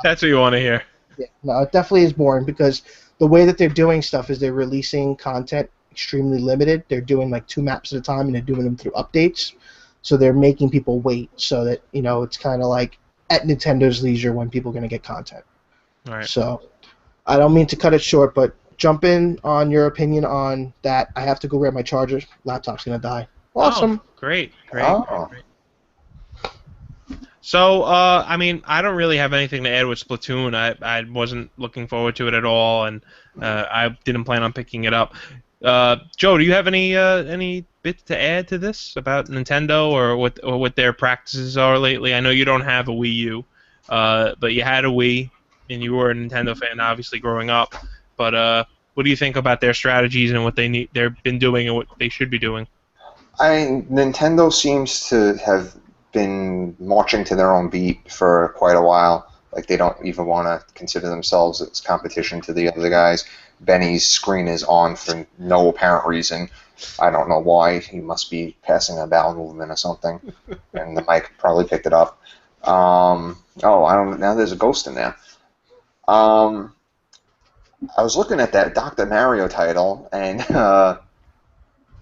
That's what you want to hear. Yeah, no, it definitely is boring because the way that they're doing stuff is they're releasing content extremely limited. They're doing like 2 maps at a time, and they're doing them through updates. So they're making people wait so that it's kind of like at Nintendo's leisure when people are going to get content. All right. So I don't mean to cut it short, but jump in on your opinion on that. I have to go grab my charger. Laptop's going to die. Awesome. Oh, great. Oh. Great. So, I don't really have anything to add with Splatoon. I wasn't looking forward to it at all, and I didn't plan on picking it up. Joe, do you have any bits to add to this about Nintendo or what their practices are lately? I know you don't have a Wii U, but you had a Wii, and you were a Nintendo fan, obviously, growing up. But what do you think about their strategies and what they've been doing and what they should be doing? Nintendo seems to have been marching to their own beat for quite a while. Like, they don't even want to consider themselves as competition to the other guys. Benny's screen is on for no apparent reason. I don't know why. He must be passing a bowel movement or something, and the mic probably picked it up. I don't. Now there's a ghost in there. I was looking at that Dr. Mario title, and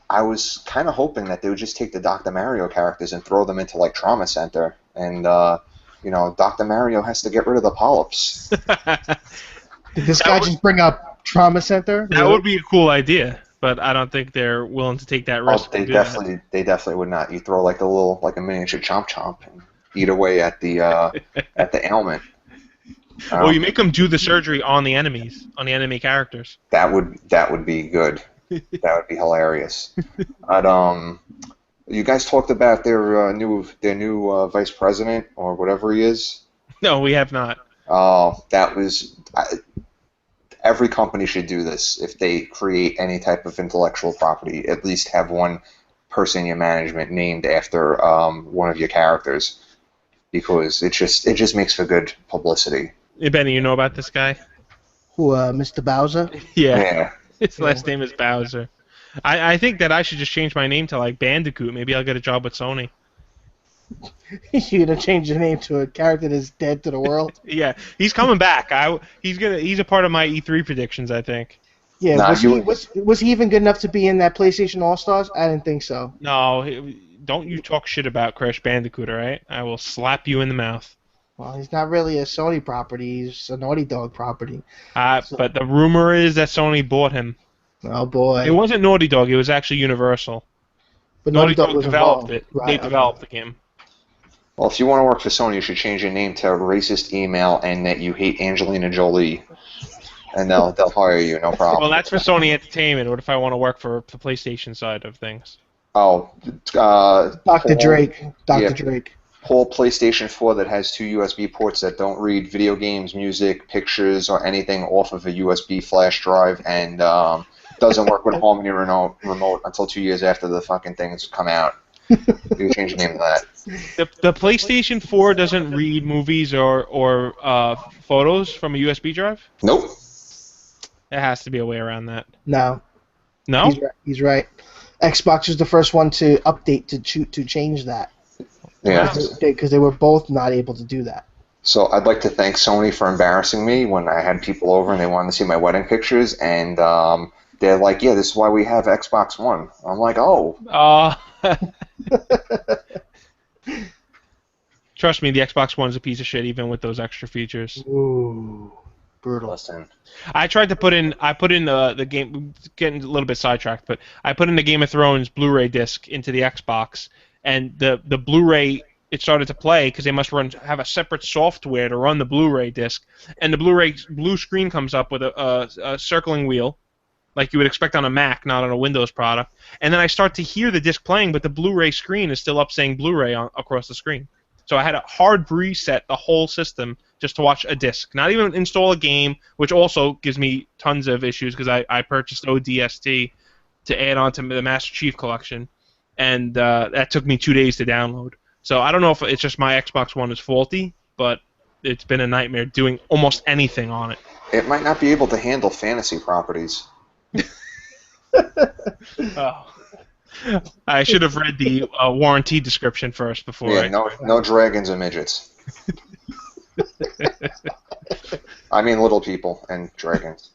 I was kind of hoping that they would just take the Dr. Mario characters and throw them into like Trauma Center, and Dr. Mario has to get rid of the polyps. Did this guy just bring up Trauma Center? That would be a cool idea, but I don't think they're willing to take that risk. They definitely would not. You throw like a miniature chomp chomp and eat away at the at the ailment. Or you make them do the surgery on the enemies, on the enemy characters. That would be good. That would be hilarious. But you guys talked about their new vice president or whatever he is. No, we have not. Oh, that was. Every company should do this if they create any type of intellectual property. At least have one person in your management named after one of your characters, because it just makes for good publicity. Hey, Benny, you know about this guy? Who, Mr. Bowser? Yeah. His last name is Bowser. I think that I should just change my name to like Bandicoot. Maybe I'll get a job with Sony. You're gonna change your name to a character that's dead to the world? Yeah, he's coming back. He's a part of my E3 predictions, I think. Yeah, was he even good enough to be in that PlayStation All Stars? I didn't think so. No, don't you talk shit about Crash Bandicoot, all right? I will slap you in the mouth. Well, he's not really a Sony property. He's a Naughty Dog property. But the rumor is that Sony bought him. Oh, boy. It wasn't Naughty Dog. It was actually Universal. But Naughty Dog was developed involved. it. Right, They developed the game. Well, if you want to work for Sony, you should change your name to Racist Email and that you hate Angelina Jolie, and they'll hire you, no problem. Well, that's for Sony Entertainment. What if I want to work for the PlayStation side of things? Oh, Dr. Drake. Dr. Drake. Whole PlayStation 4 that has 2 USB ports that don't read video games, music, pictures, or anything off of a USB flash drive, and doesn't work with Harmony remote until 2 years after the fucking things come out. You change the name of that. The PlayStation 4 doesn't read movies or photos from a USB drive? Nope. There has to be a way around that. No. No? He's right. Xbox was the first one to update to change that. Yeah. Because they were both not able to do that. So I'd like to thank Sony for embarrassing me when I had people over and they wanted to see my wedding pictures, and they're like, yeah, this is why we have Xbox One. I'm like, oh. Trust me, the Xbox One's a piece of shit, even with those extra features. Ooh, brutal. Listen. I tried to put in the game, getting a little bit sidetracked, but I put in the Game of Thrones Blu-ray disc into the Xbox, and the Blu-ray, it started to play because they must have a separate software to run the Blu-ray disc, and the Blu-ray blue screen comes up with a circling wheel, like you would expect on a Mac, not on a Windows product, and then I start to hear the disc playing, but the Blu-ray screen is still up saying Blu-ray across the screen. So I had to hard reset the whole system just to watch a disc, not even install a game, which also gives me tons of issues because I purchased ODST to add on to the Master Chief Collection, and that took me 2 days to download. So I don't know if it's just my Xbox One is faulty, but it's been a nightmare doing almost anything on it. It might not be able to handle fantasy properties. Oh. I should have read the warranty description first before. Yeah, no dragons and midgets. I mean little people and dragons.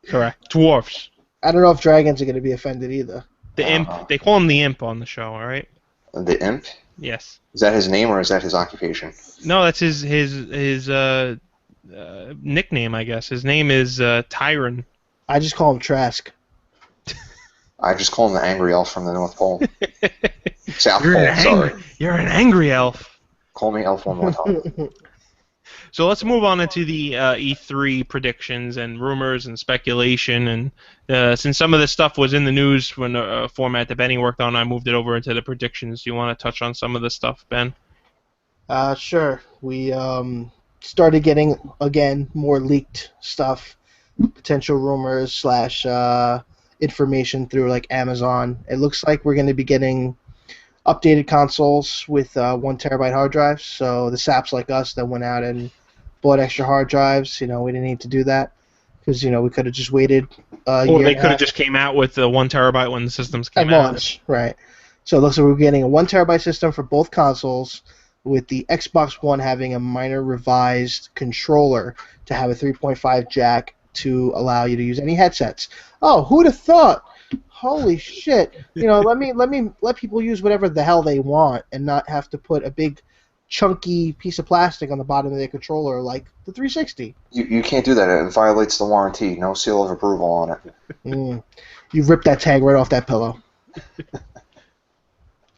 Correct. Dwarfs. I don't know if dragons are going to be offended either. The imp. They call him the imp on the show, all right? The imp? Yes. Is that his name or is that his occupation? No, that's his nickname, I guess. His name is Tyron. I just call him Trask. I just call him the angry elf from the North Pole. South Pole, sorry. You're an angry elf. Call me elf one more time. So let's move on into the E3 predictions and rumors and speculation. And since some of this stuff was in the news when a format that Benny worked on, I moved it over into the predictions. Do you want to touch on some of this stuff, Ben? Sure. We started getting, again, more leaked stuff, potential rumors / information through like Amazon. It looks like we're going to be getting updated consoles with 1 terabyte hard drives. So the saps like us that went out and bought extra hard drives, we didn't need to do that because we could have just waited a year. Or they could have just came out with the 1 terabyte when the systems came out. Right. So it looks like we're getting a 1 terabyte system for both consoles, with the Xbox One having a minor revised controller to have a 3.5 jack to allow you to use any headsets. Oh, who'd have thought? Holy shit! Let people use whatever the hell they want and not have to put a big chunky piece of plastic on the bottom of their controller like the 360. You can't do that. It violates the warranty. No seal of approval on it. You ripped that tag right off that pillow.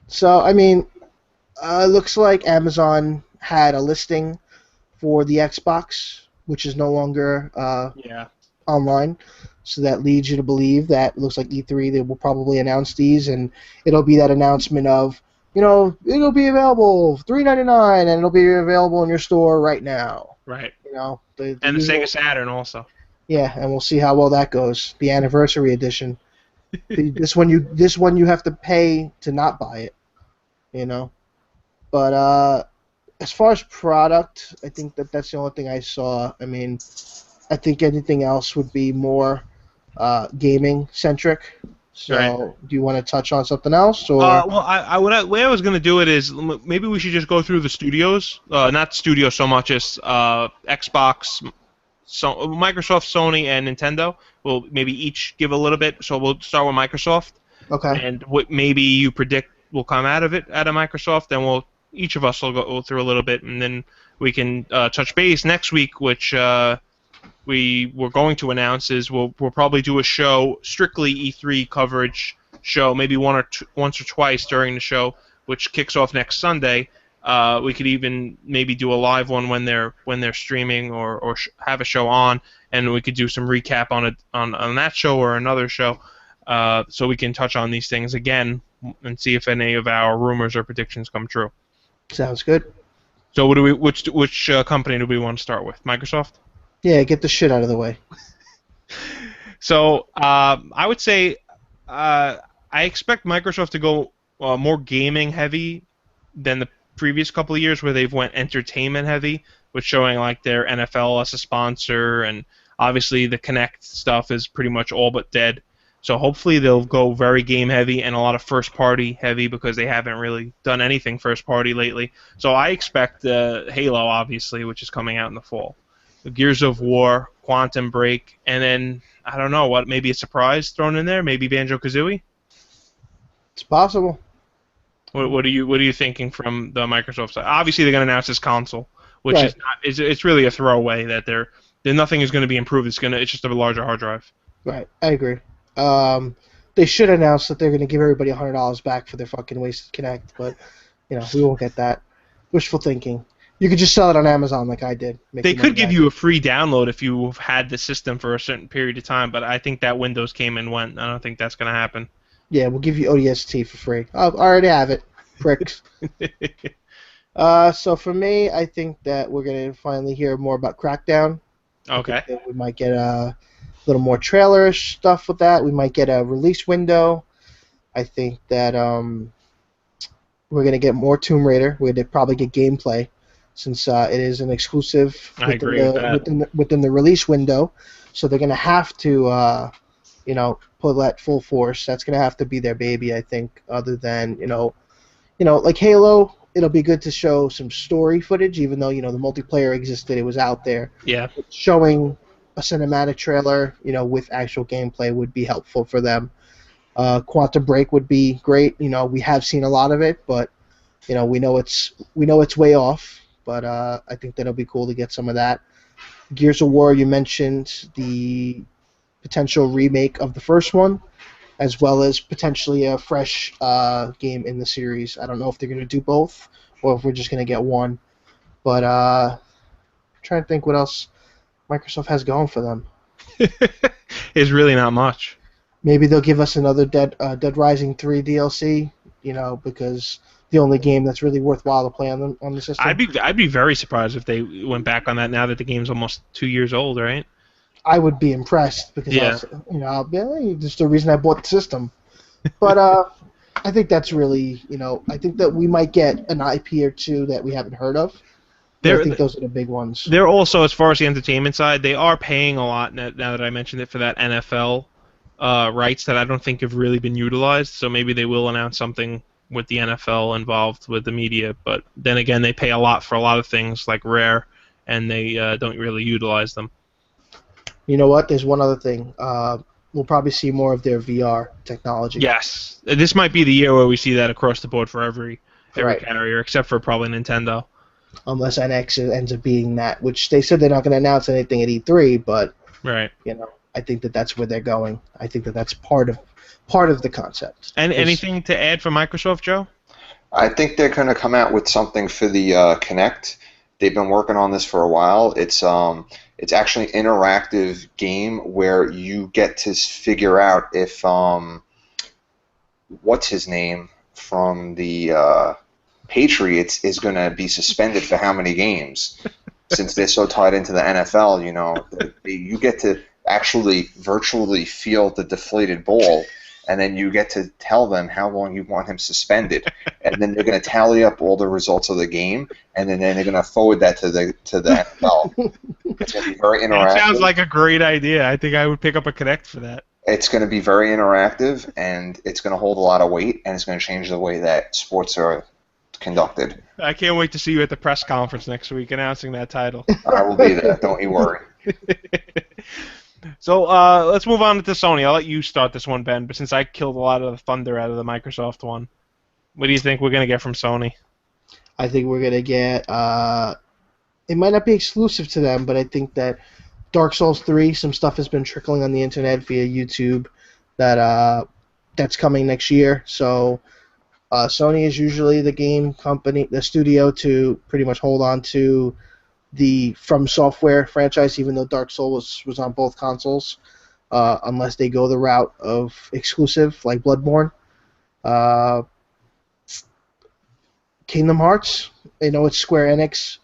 So, I mean, looks like Amazon had a listing for the Xbox, which is no longer Yeah. online. So that leads you to believe that it looks like E3, they will probably announce these, and it'll be that announcement of, it'll be available $3.99, and it'll be available in your store right now. Right. The And the usual, Sega Saturn also. yeah, and we'll see how well that goes. The anniversary edition. This one you have to pay to not buy it. But as far as product, I think that's the only thing I saw. I mean, I think anything else would be more gaming centric. So, Right. do you want to touch on something else, or? Well, way I was going to do it is maybe we should just go through the studios. Not studios so much as Xbox, Microsoft, Sony, and Nintendo. We'll maybe each give a little bit. So we'll start with Microsoft. Okay. And what maybe you predict will come out of Microsoft. Then each of us will go through a little bit, and then we can touch base next week, which we were going to announce is we'll probably do a show, strictly E3 coverage show, maybe once or twice during the show, which kicks off next Sunday. We could even maybe do a live one when they're streaming or have a show on, and we could do some recap on that show or another show, so we can touch on these things again and see if any of our rumors or predictions come true. Sounds good. So which company do we want to start with? Microsoft? Yeah, get the shit out of the way. So I would say I expect Microsoft to go more gaming heavy than the previous couple of years where they've went entertainment heavy with showing like their NFL as a sponsor, and obviously the Kinect stuff is pretty much all but dead. So hopefully they'll go very game heavy and a lot of first party heavy because they haven't really done anything first party lately. So I expect Halo, obviously, which is coming out in the fall. Gears of War, Quantum Break, and then I don't know what, maybe a surprise thrown in there, maybe Banjo-Kazooie. It's possible. What are you thinking from the Microsoft side? Obviously, they're going to announce this console, which Right. is not it's really a throwaway that nothing is going to be improved. It's just a larger hard drive. Right, I agree. They should announce that they're going to give everybody $100 back for their fucking wasted Kinect, but we won't get that. Wishful thinking. You could just sell it on Amazon like I did. They could give you a free download if you've had the system for a certain period of time, but I think that Windows came and went. I don't think that's going to happen. Yeah, we'll give you ODST for free. I already have it, pricks. So for me, I think that we're going to finally hear more about Crackdown. Okay. I think that we might get a little more trailerish stuff with that. We might get a release window. I think that we're going to get more Tomb Raider. We're going to probably get gameplay, since it is an exclusive I agree with that. within the release window. So they're going to have to, pull that full force. That's going to have to be their baby, I think, other than, like Halo, it'll be good to show some story footage, even though, the multiplayer existed, it was out there. Yeah. Showing a cinematic trailer, with actual gameplay would be helpful for them. Quantum Break would be great. We have seen a lot of it, but, we know it's way off. But I think that'll be cool to get some of that. Gears of War, you mentioned the potential remake of the first one, as well as potentially a fresh game in the series. I don't know if they're going to do both, or if we're just going to get one. But I'm trying to think what else Microsoft has going for them. It's really not much. Maybe they'll give us another Dead Rising 3 DLC, because the only game that's really worthwhile to play on the system. I'd be very surprised if they went back on that now that the game's almost 2 years old, right? I would be impressed because I'll be just the reason I bought the system. But I think that's really, I think that we might get an IP or two that we haven't heard of. I think those are the big ones. They're also, as far as the entertainment side, they are paying a lot now that I mentioned it for that NFL rights that I don't think have really been utilized. So maybe they will announce something with the NFL involved with the media. But then again, they pay a lot for a lot of things like Rare, and they don't really utilize them. You know what? There's one other thing. We'll probably see more of their VR technology. Yes, this might be the year where we see that across the board for every Right. carrier, except for probably Nintendo. Unless NX ends up being that, which they said they're not going to announce anything at E3, but Right. I think that's where they're going. I think that's part of the concept. And anything to add for Microsoft, Joe? I think they're going to come out with something for the Kinect. They've been working on this for a while. It's actually an interactive game where you get to figure out if what's his name from the Patriots is going to be suspended for how many games, since they're so tied into the NFL. You get to actually virtually feel the deflated ball, and then you get to tell them how long you want him suspended, and then they're going to tally up all the results of the game, and then they're going to forward that to the NFL. It's going to be very interactive. That sounds like a great idea. I think I would pick up a Kinect for that. It's going to be very interactive, and it's going to hold a lot of weight, and it's going to change the way that sports are conducted. I can't wait to see you at the press conference next week announcing that title. I will be there. Don't you worry. So let's move on to Sony. I'll let you start this one, Ben, but since I killed a lot of the thunder out of the Microsoft one, what do you think we're going to get from Sony? I think we're going to get... it might not be exclusive to them, but I think that Dark Souls 3, some stuff has been trickling on the internet via YouTube that's coming next year. So Sony is usually the game company, the studio, to pretty much hold on to the From Software franchise, even though Dark Souls was on both consoles, unless they go the route of exclusive, like Bloodborne. Kingdom Hearts, I know it's Square Enix,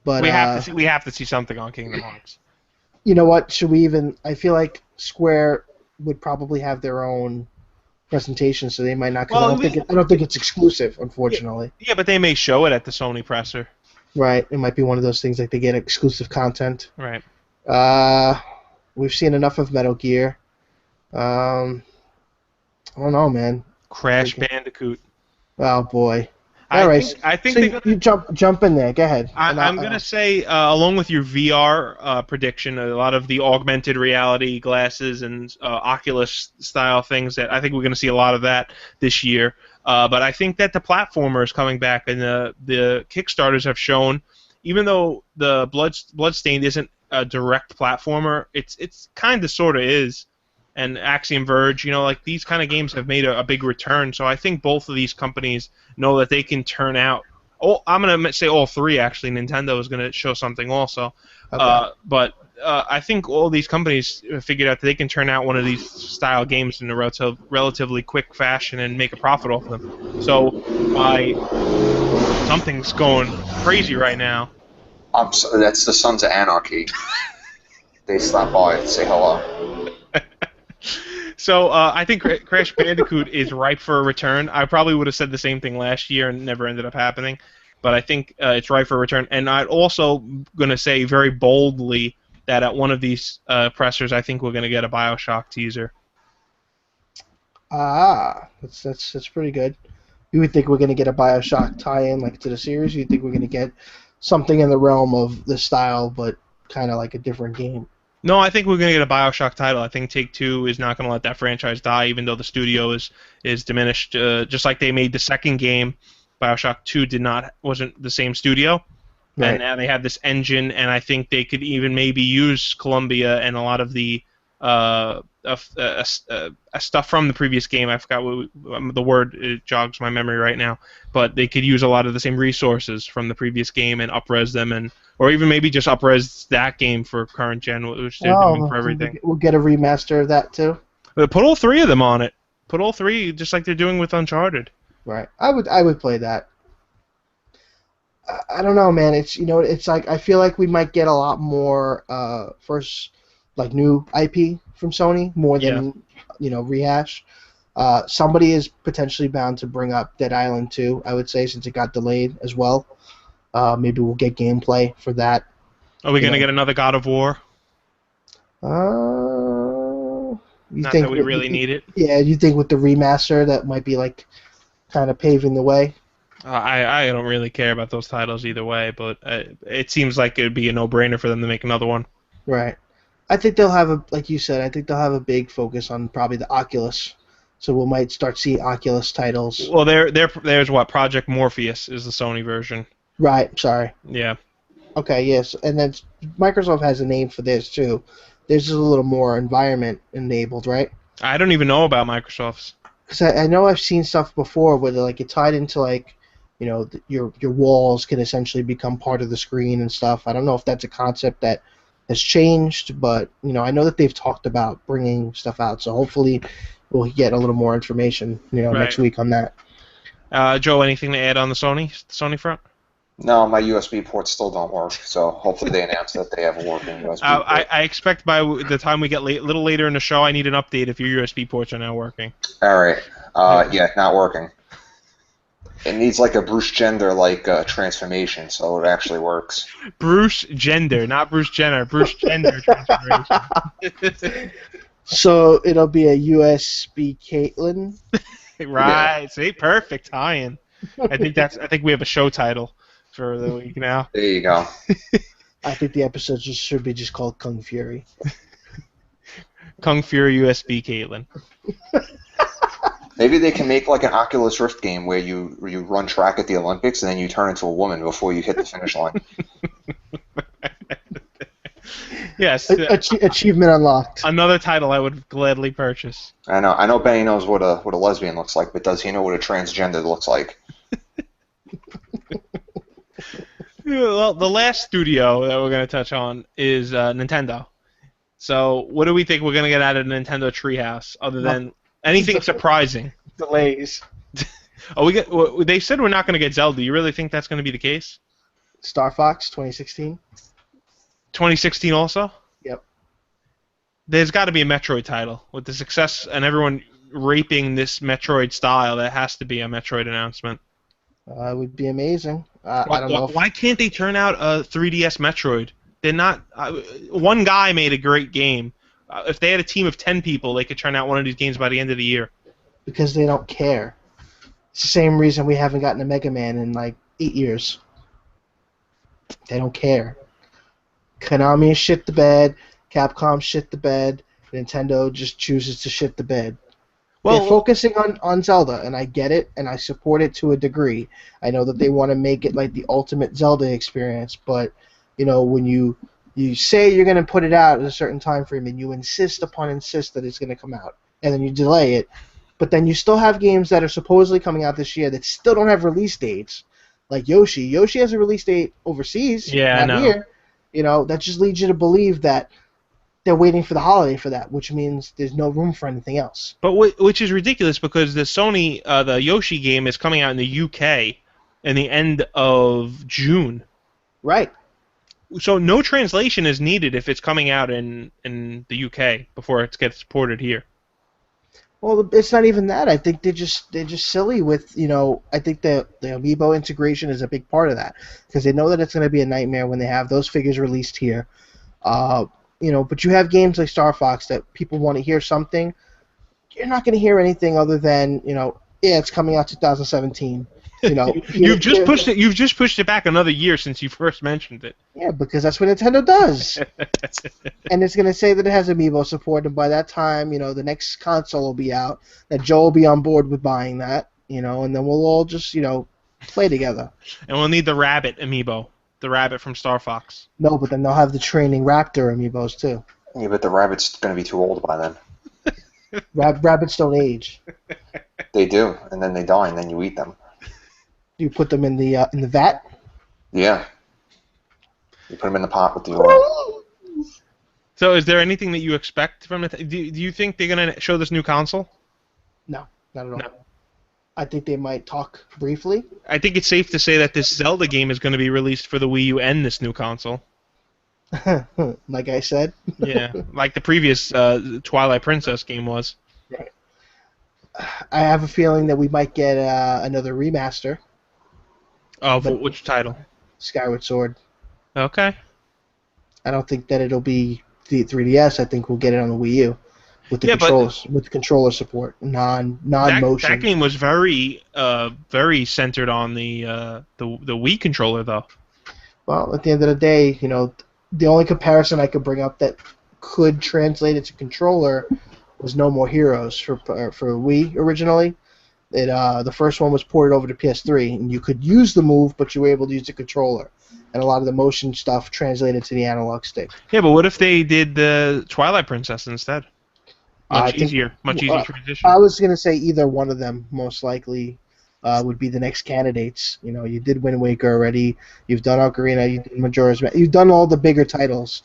but we have to see something on Kingdom Hearts. You know what? Should we even? I feel like Square would probably have their own presentation, so they might not. Cause I don't think it's exclusive, unfortunately. Yeah, but they may show it at the Sony presser. Right. It might be one of those things like they get exclusive content. Right. We've seen enough of Metal Gear. I don't know, man. Crash Bandicoot. Oh boy. I think so you jump in there. Go ahead. I'm gonna say, along with your VR prediction, a lot of the augmented reality glasses and Oculus style things, that I think we're gonna see a lot of that this year. But I think that the platformer is coming back, and the Kickstarters have shown, even though the Bloodstained isn't a direct platformer, it's kind of sort of is. And Axiom Verge, like these kind of games have made a big return. So I think both of these companies know that they can turn out. Oh, I'm gonna say all three actually. Nintendo is gonna show something also, Okay. but I think all these companies figured out that they can turn out one of these style games in a relatively quick fashion and make a profit off them. So something's going crazy right now. That's the Sons of Anarchy. They stop by and say hello. So I think Crash Bandicoot is ripe for a return. I probably would have said the same thing last year and never ended up happening. But I think it's ripe for a return. And I'm also going to say very boldly that at one of these pressers, I think we're going to get a BioShock teaser. That's pretty good. You would think we're going to get a BioShock tie-in like to the series? You think we're going to get something in the realm of the style, but kind of like a different game? No, I think we're going to get a BioShock title. I think Take-Two is not going to let that franchise die, even though the studio is diminished. Just like they made the second game, BioShock 2 wasn't the same studio. Right. And now they have this engine, and I think they could even maybe use Columbia and a lot of the stuff from the previous game. I forgot the word, it jogs my memory right now. But they could use a lot of the same resources from the previous game and up-res them, or even maybe just up-res that game for current gen, which they're doing for everything. We'll get a remaster of that too. But put all three of them on it. Put all three, just like they're doing with Uncharted. Right. I would play that. I don't know, man. It's like I feel like we might get a lot more first like new IP from Sony more than rehash. Somebody is potentially bound to bring up Dead Island 2, I would say, since it got delayed as well. Maybe we'll get gameplay for that. Are we going to get another God of War? You Not think that we really need it. Yeah, you think with the remaster that might be like kind of paving the way. I don't really care about those titles either way, but it seems like it would be a no-brainer for them to make another one. Right. I think they'll have like you said, I think they'll have a big focus on probably the Oculus. So we might start seeing Oculus titles. Well, there's what Project Morpheus is the Sony version. Right. Sorry. Yeah. Okay. Yes. And then Microsoft has a name for this too. There's just a little more environment enabled, right? I don't even know about Microsoft's. Because I know I've seen stuff before where like it tied into like, your walls can essentially become part of the screen and stuff. I don't know if that's a concept that has changed, but I know that they've talked about bringing stuff out. So hopefully we'll get a little more information, next week on that. Joe, anything to add on the Sony front? No, my USB ports still don't work, so hopefully they announce that they have a working USB port. I expect by the time we get a little later in the show, I need an update if your USB ports are now working. All right. Yeah, not working. It needs like a Bruce Jenner transformation, so it actually works. Bruce Jenner, not Bruce Jenner. Bruce Jenner transformation. So it'll be a USB Caitlin. Right. Yeah. See, perfect tie-in. I think we have a show title for the week now. There you go. I think the episode should be just called Kung Fury. Kung Fury USB Caitlin. Maybe they can make like an Oculus Rift game where you run track at the Olympics and then you turn into a woman before you hit the finish line. Yes. Achievement unlocked. Another title I would gladly purchase. I know Benny knows what a lesbian looks like, but does he know what a transgender looks like? Well, the last studio that we're going to touch on is Nintendo. So, what do we think we're going to get out of Nintendo Treehouse, other than anything surprising? Delays. They said we're not going to get Zelda. You really think that's going to be the case? Star Fox 2016. 2016 also? Yep. There's got to be a Metroid title. With the success and everyone raping this Metroid style, that has to be a Metroid announcement. It would be amazing. I don't know. Why can't they turn out a 3DS Metroid? They're not. One guy made a great game. If they had a team of 10 people, they could turn out one of these games by the end of the year. Because they don't care. It's the same reason we haven't gotten a Mega Man in like 8 years. They don't care. Konami shit the bed. Capcom shit the bed. Nintendo just chooses to shit the bed. They're focusing on Zelda, and I get it, and I support it to a degree. I know that they want to make it like the ultimate Zelda experience, but when you say you're going to put it out at a certain time frame, and you insist that it's going to come out, and then you delay it, but then you still have games that are supposedly coming out this year that still don't have release dates, like Yoshi. Yoshi has a release date overseas, not here. That just leads you to believe that they're waiting for the holiday for that, which means there's no room for anything else. But which is ridiculous because the Sony, the Yoshi game is coming out in the UK in the end of June. Right. So no translation is needed if it's coming out in the UK before it gets ported here. Well, it's not even that. I think they're just silly with, I think the Amiibo integration is a big part of that because they know that it's going to be a nightmare when they have those figures released here. But you have games like Star Fox that people want to hear something. You're not going to hear anything other than, it's coming out 2017. You've just pushed it back another year since you first mentioned it. Yeah, because that's what Nintendo does. And it's going to say that it has Amiibo support, and by that time, the next console will be out. That Joe will be on board with buying that, and then we'll all just, play together. And we'll need the rabbit Amiibo. The rabbit from Star Fox. No, but then they'll have the training raptor amiibos too. Yeah, but the rabbit's going to be too old by then. Rabbits don't age. They do, and then they die, and then you eat them. You put them in the vat? Yeah. You put them in the pot with the oil. So is there anything that you expect from it? Do you think they're going to show this new console? No, not at all. No. I think they might talk briefly. I think it's safe to say that this Zelda game is going to be released for the Wii U and this new console. Like I said. Yeah, like the previous Twilight Princess game was. Right. I have a feeling that we might get another remaster. Of which title? Skyward Sword. Okay. I don't think that it'll be the 3DS. I think we'll get it on the Wii U. with the Yeah, but controls with controller support, non that motion. game was very centered on the Wii controller though. Well, at the end of the day, the only comparison I could bring up that could translate it to controller was No More Heroes for Wii originally. The first one was ported over to PS3, and you could use the move, but you were able to use the controller, and a lot of the motion stuff translated to the analog stick. Yeah, but what if they did the Twilight Princess instead? I think Much easier I transition. was gonna say either one of them most likely would be the next candidates. You did Wind Waker already. You've done Ocarina. You did Majora's Mask. You've done all the bigger titles.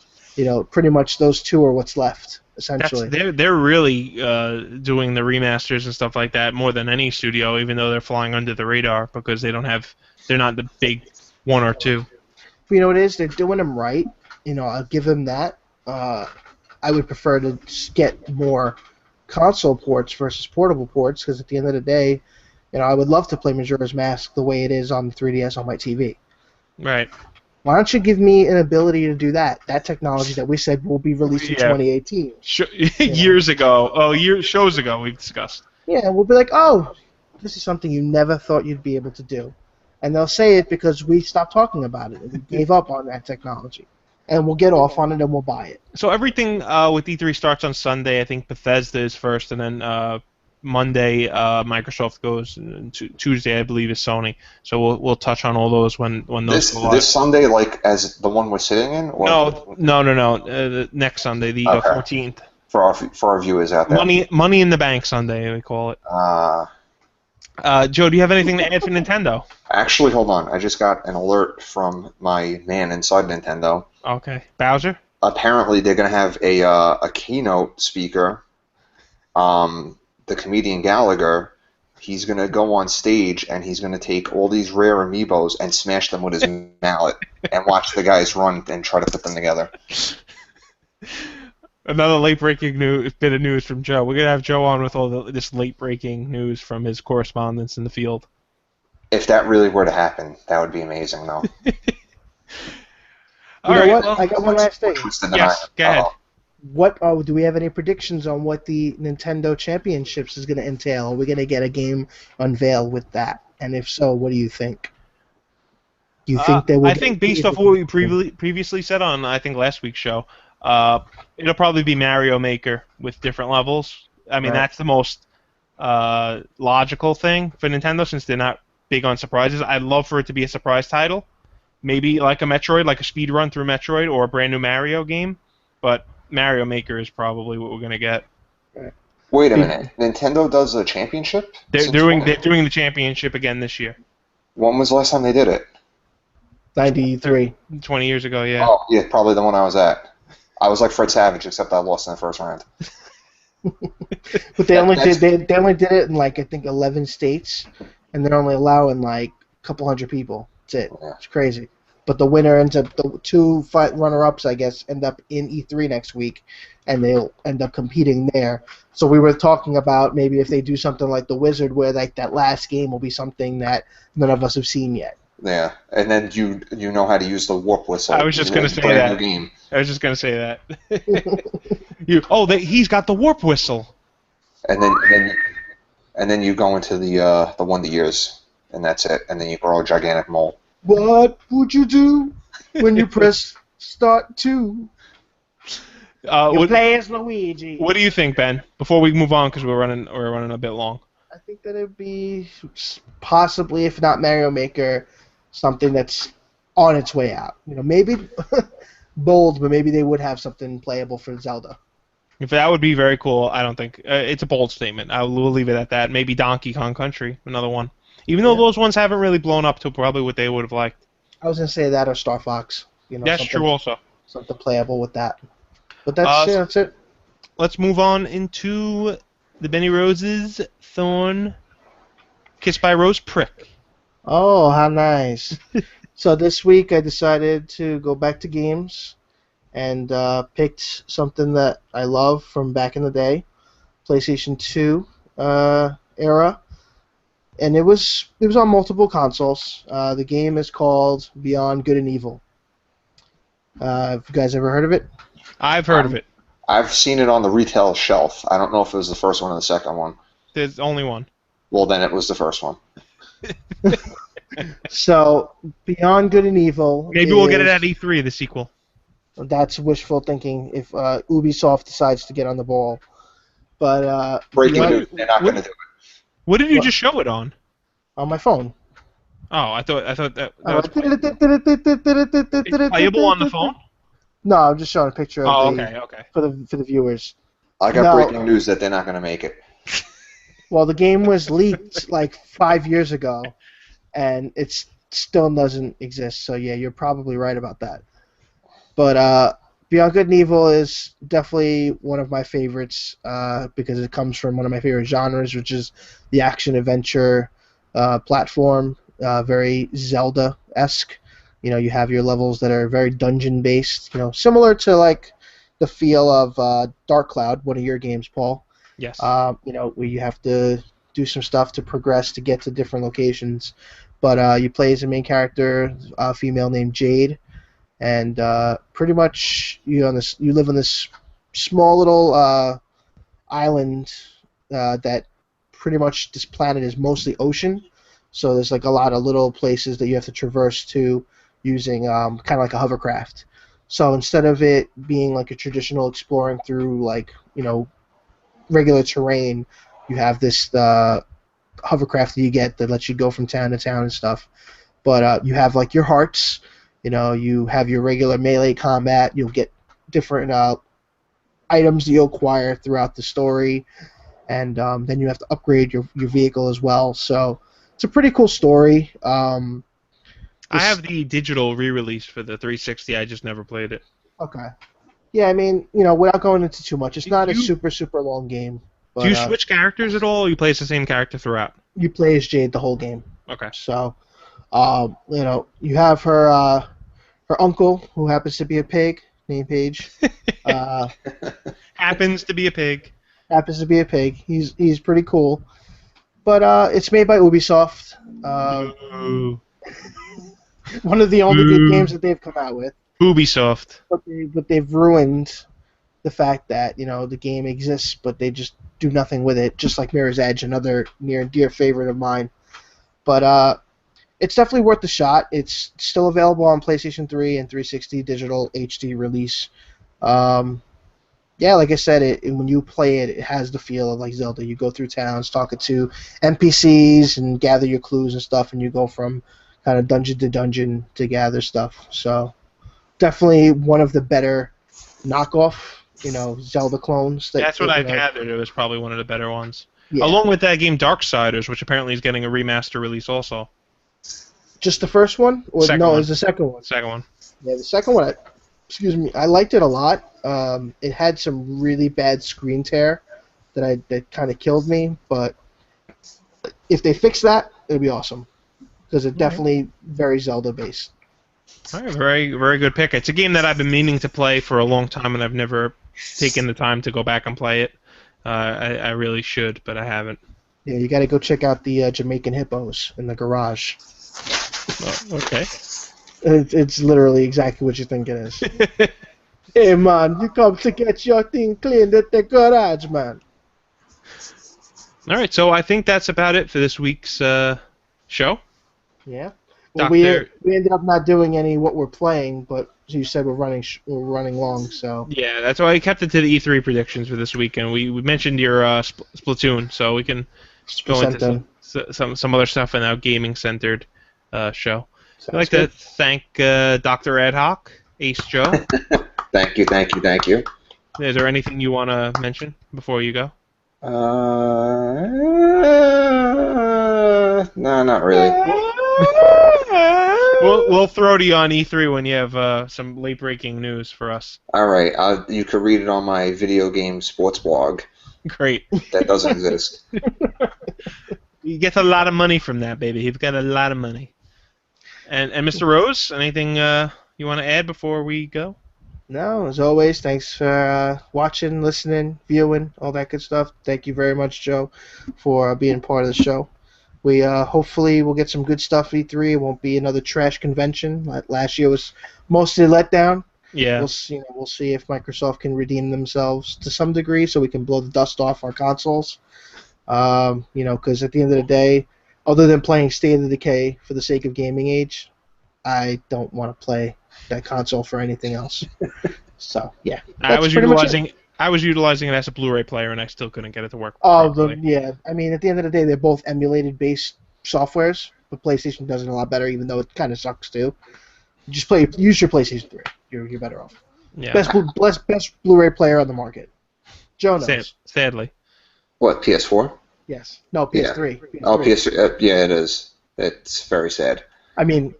Pretty much those two are what's left essentially. They're really doing the remasters and stuff like that more than any studio, even though they're flying under the radar because they're not the big one or two. But you know what it is? They're doing them right. I'll give them that. I would prefer to get more console ports versus portable ports because at the end of the day, I would love to play Majora's Mask the way it is on the 3DS on my TV. Right. Why don't you give me an ability to do that? That technology that we said will be released in 2018. Years ago. Oh, shows ago we've discussed. Yeah, we'll be like, oh, this is something you never thought you'd be able to do. And they'll say it because we stopped talking about it and we gave up on that technology. And we'll get off on it and we'll buy it. So everything with E3 starts on Sunday. I think Bethesda is first, and then Monday Microsoft goes, and Tuesday I believe is Sony. So we'll touch on all those when those go live. This Sunday, like as the one we're sitting in, or No. Next Sunday, the 14th. For our viewers out there. Money in the Bank Sunday, we call it. Joe, do you have anything to add for Nintendo? Actually, hold on. I just got an alert from my man inside Nintendo. Okay. Bowser? Apparently, they're going to have a keynote speaker. The comedian Gallagher, he's going to go on stage and he's going to take all these rare amiibos and smash them with his mallet and watch the guys run and try to put them together. Another late-breaking bit of news from Joe. We're going to have Joe on with all this late-breaking news from his correspondence in the field. If that really were to happen, that would be amazing, though. You know what? I got one last thing. Yes, go ahead. Do we have any predictions on what the Nintendo Championships is going to entail? Are we going to get a game unveiled with that? And if so, what do you think? Do you think they will? I think based off what we previously said on, I think, last week's show, it'll probably be Mario Maker with different levels. I mean, that's the most logical thing for Nintendo since they're not big on surprises. I'd love for it to be a surprise title. Maybe like a Metroid, like a speed run through Metroid or a brand new Mario game. But Mario Maker is probably what we're going to get. Wait a minute. Nintendo does a championship? They're doing the championship again this year. When was the last time they did it? 93. 20 years ago, yeah. Oh, yeah, probably the one I was at. I was like Fred Savage, except I lost in the first round. But they only did it in like I think 11 states, and they're only allowing like a couple hundred people. That's it. Yeah. It's crazy. But the winner ends up, the two runner-ups, I guess, end up in E3 next week, and they'll end up competing there. So we were talking about maybe if they do something like the Wizard, where like that last game will be something that none of us have seen yet. Yeah, and then you know how to use the warp whistle. I was just going to say that. I was just going to say that. He's got the warp whistle. And then you go into the Wonder Years, and that's it. And then you grow a gigantic mole. What would you do when you press start 2? You play as Luigi. What do you think, Ben? Before we move on, because we're running a bit long. I think that it'd be possibly, if not Mario Maker, something that's on its way out. Maybe bold, but maybe they would have something playable for Zelda. If that would be very cool, I don't think it's a bold statement. We'll leave it at that. Maybe Donkey Kong Country, another one. Even though those ones haven't really blown up to probably what they would have liked. I was gonna say that or Star Fox. That's true also. Something playable with that. But that's it. Let's move on into the Benny Rose's Thorn Kiss by Rose Prick. Oh, how nice. So this week I decided to go back to games and picked something that I love from back in the day, PlayStation 2 era. And it was on multiple consoles. The game is called Beyond Good and Evil. Have you guys ever heard of it? I've heard of it. I've seen it on the retail shelf. I don't know if it was the first one or the second one. There's only one. Well, then it was the first one. So, Beyond Good and Evil. Maybe we'll get it at E3, the sequel. That's wishful thinking if Ubisoft decides to get on the ball. But Breaking Beyond, news, they're not going to do it. What did you What? just show it on? on my phone. Oh, I thought that Oh, was playable on the phone. No, I'm just showing a picture of Oh, the okay. for the viewers. I got No. breaking news that they're not going to make it. Well, the game was leaked like 5 years ago, and it still doesn't exist. So yeah, you're probably right about that. But Beyond Good and Evil is definitely one of my favorites because it comes from one of my favorite genres, which is the action adventure platform, very Zelda-esque. You know, you have your levels that are very dungeon-based. You know, similar to like the feel of Dark Cloud, one of your games, Paul. Yes. You know, where you have to do some stuff to progress to get to different locations. But you play as a main character, a female named Jade, and pretty much you live on this small little island that pretty much this planet is mostly ocean. So there's like a lot of little places that you have to traverse to using kind of like a hovercraft. So instead of it being like a traditional exploring through like, you know, regular terrain, you have this hovercraft that you get that lets you go from town to town and stuff. But you have like your hearts, you know, you have your regular melee combat. You'll get different items that you'll acquire throughout the story, and then you have to upgrade your vehicle as well. So it's a pretty cool story. I have the digital re-release for the 360. I just never played it. Okay. Yeah, I mean, you know, without going into too much, it's not a You- super long game. But, Do you switch characters at all, or you play as the same character throughout? You play as Jade the whole game. Okay. So, you know, you have her uncle who happens to be a pig named Paige. Happens to be a pig. Happens to be a pig. He's pretty cool. But it's made by Ubisoft. Ooh. One of the only good games that they've come out with. Ubisoft. But they've ruined the fact that, you know, the game exists, but they just do nothing with it, just like Mirror's Edge, another near and dear favorite of mine. But it's definitely worth the shot. It's still available on PlayStation 3 and 360 digital HD release. Yeah, like I said, when you play it, it has the feel of like Zelda. You go through towns, talking to NPCs, and gather your clues and stuff, and you go from kind of dungeon to dungeon to gather stuff. So definitely one of the better knockoff, you know, Zelda clones. That's what I you know, gathered. It was probably one of the better ones. yeah. Along with that game Darksiders, which apparently is getting a remaster release also. Just the first one? Or Second no, one. it was the second one. Second one. Yeah, the second one, I liked it a lot. It had some really bad screen tear that kind of killed me, but if they fix that, it'll be awesome. Because it's definitely very Zelda-based. All right, very, very good pick. It's a game that I've been meaning to play for a long time, and I've never taken the time to go back and play it. I really should, but I haven't. Yeah, you got to go check out the Jamaican hippos in the garage. Oh, okay. It's literally exactly what you think it is. Hey, man, you come to get your thing cleaned at the garage, man. All right, so I think that's about it for this week's show. Yeah. Well, we ended up not doing any what we're playing, but as you said, we're running long, so. Yeah, that's why I kept it to the E3 predictions for this week, and we mentioned your Splatoon, so we can go into some other stuff in our gaming-centered show. I'd like to thank Dr. Ad Hoc, Ace Joe. Thank you. Is there anything you want to mention before you go? No, not really. We'll throw to you on E3 when you have some late-breaking news for us. All right, you could read it on my video game sports blog. Great. That doesn't exist. You get a lot of money from that, baby. You've got a lot of money. And Mr. Rose, anything you want to add before we go? No, as always, thanks for watching, listening, viewing, all that good stuff. Thank you very much, Joe, for being part of the show. We hopefully will get some good stuff at E3. It won't be another trash convention. Last year was mostly let down. Yeah. We'll see if Microsoft can redeem themselves to some degree, so we can blow the dust off our consoles. Because at the end of the day, other than playing State of Decay for the sake of gaming age, I don't want to play that console for anything else. So yeah, I that's was pretty much it. utilizing it as a Blu-ray player, and I still couldn't get it to work Oh, properly. yeah. I mean, at the end of the day, they're both emulated based softwares, but PlayStation does it a lot better, even though it kind of sucks too. Use your PlayStation 3. You're better off. Yeah. Best Blu-ray player on the market. Joe knows. Sadly. What, PS4? Yes. No, Yeah. PS3. Oh, PS3. Yeah, it is. It's very sad. I mean,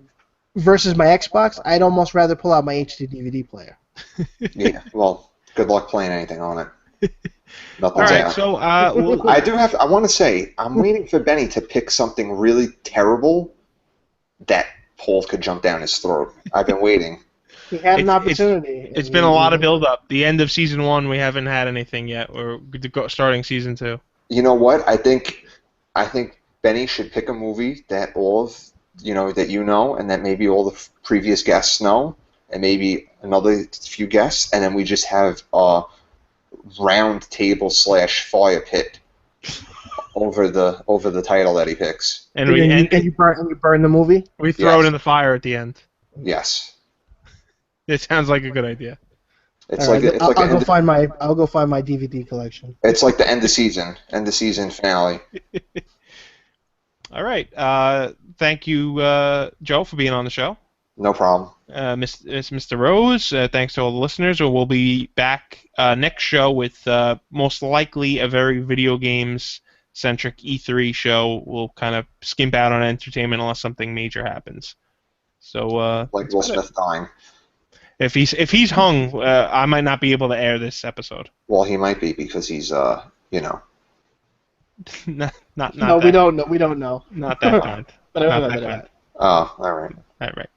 versus my Xbox, I'd almost rather pull out my HD DVD player. Yeah. Well, good luck playing anything on it. All Nothing's right, out. so I want to say, I'm waiting for Benny to pick something really terrible that Paul could jump down his throat. I've been waiting. He had an opportunity. It's been a lot of build-up. The end of season 1, we haven't had anything yet. We're starting season 2. You know what? I think Benny should pick a movie that and that maybe all the previous guests know, and maybe another few guests, and then we just have a round table / fire pit over the title that he picks. And you burn the movie. We throw it in the fire at the end. Yes. It sounds like a good idea. I'll go find my DVD collection. It's like the end of season finale. All right. Thank you, Joe, for being on the show. No problem. Mr. Rose, thanks to all the listeners. We'll be back next show with most likely a very video games centric E3 show. We'll kind of skimp out on entertainment unless something major happens. So like Will Smith dying. If he's hung, I might not be able to air this episode. Well, he might be because he's not No, that, we don't know. We don't know. Not that kind. But Not that kind. Oh, all right. All right.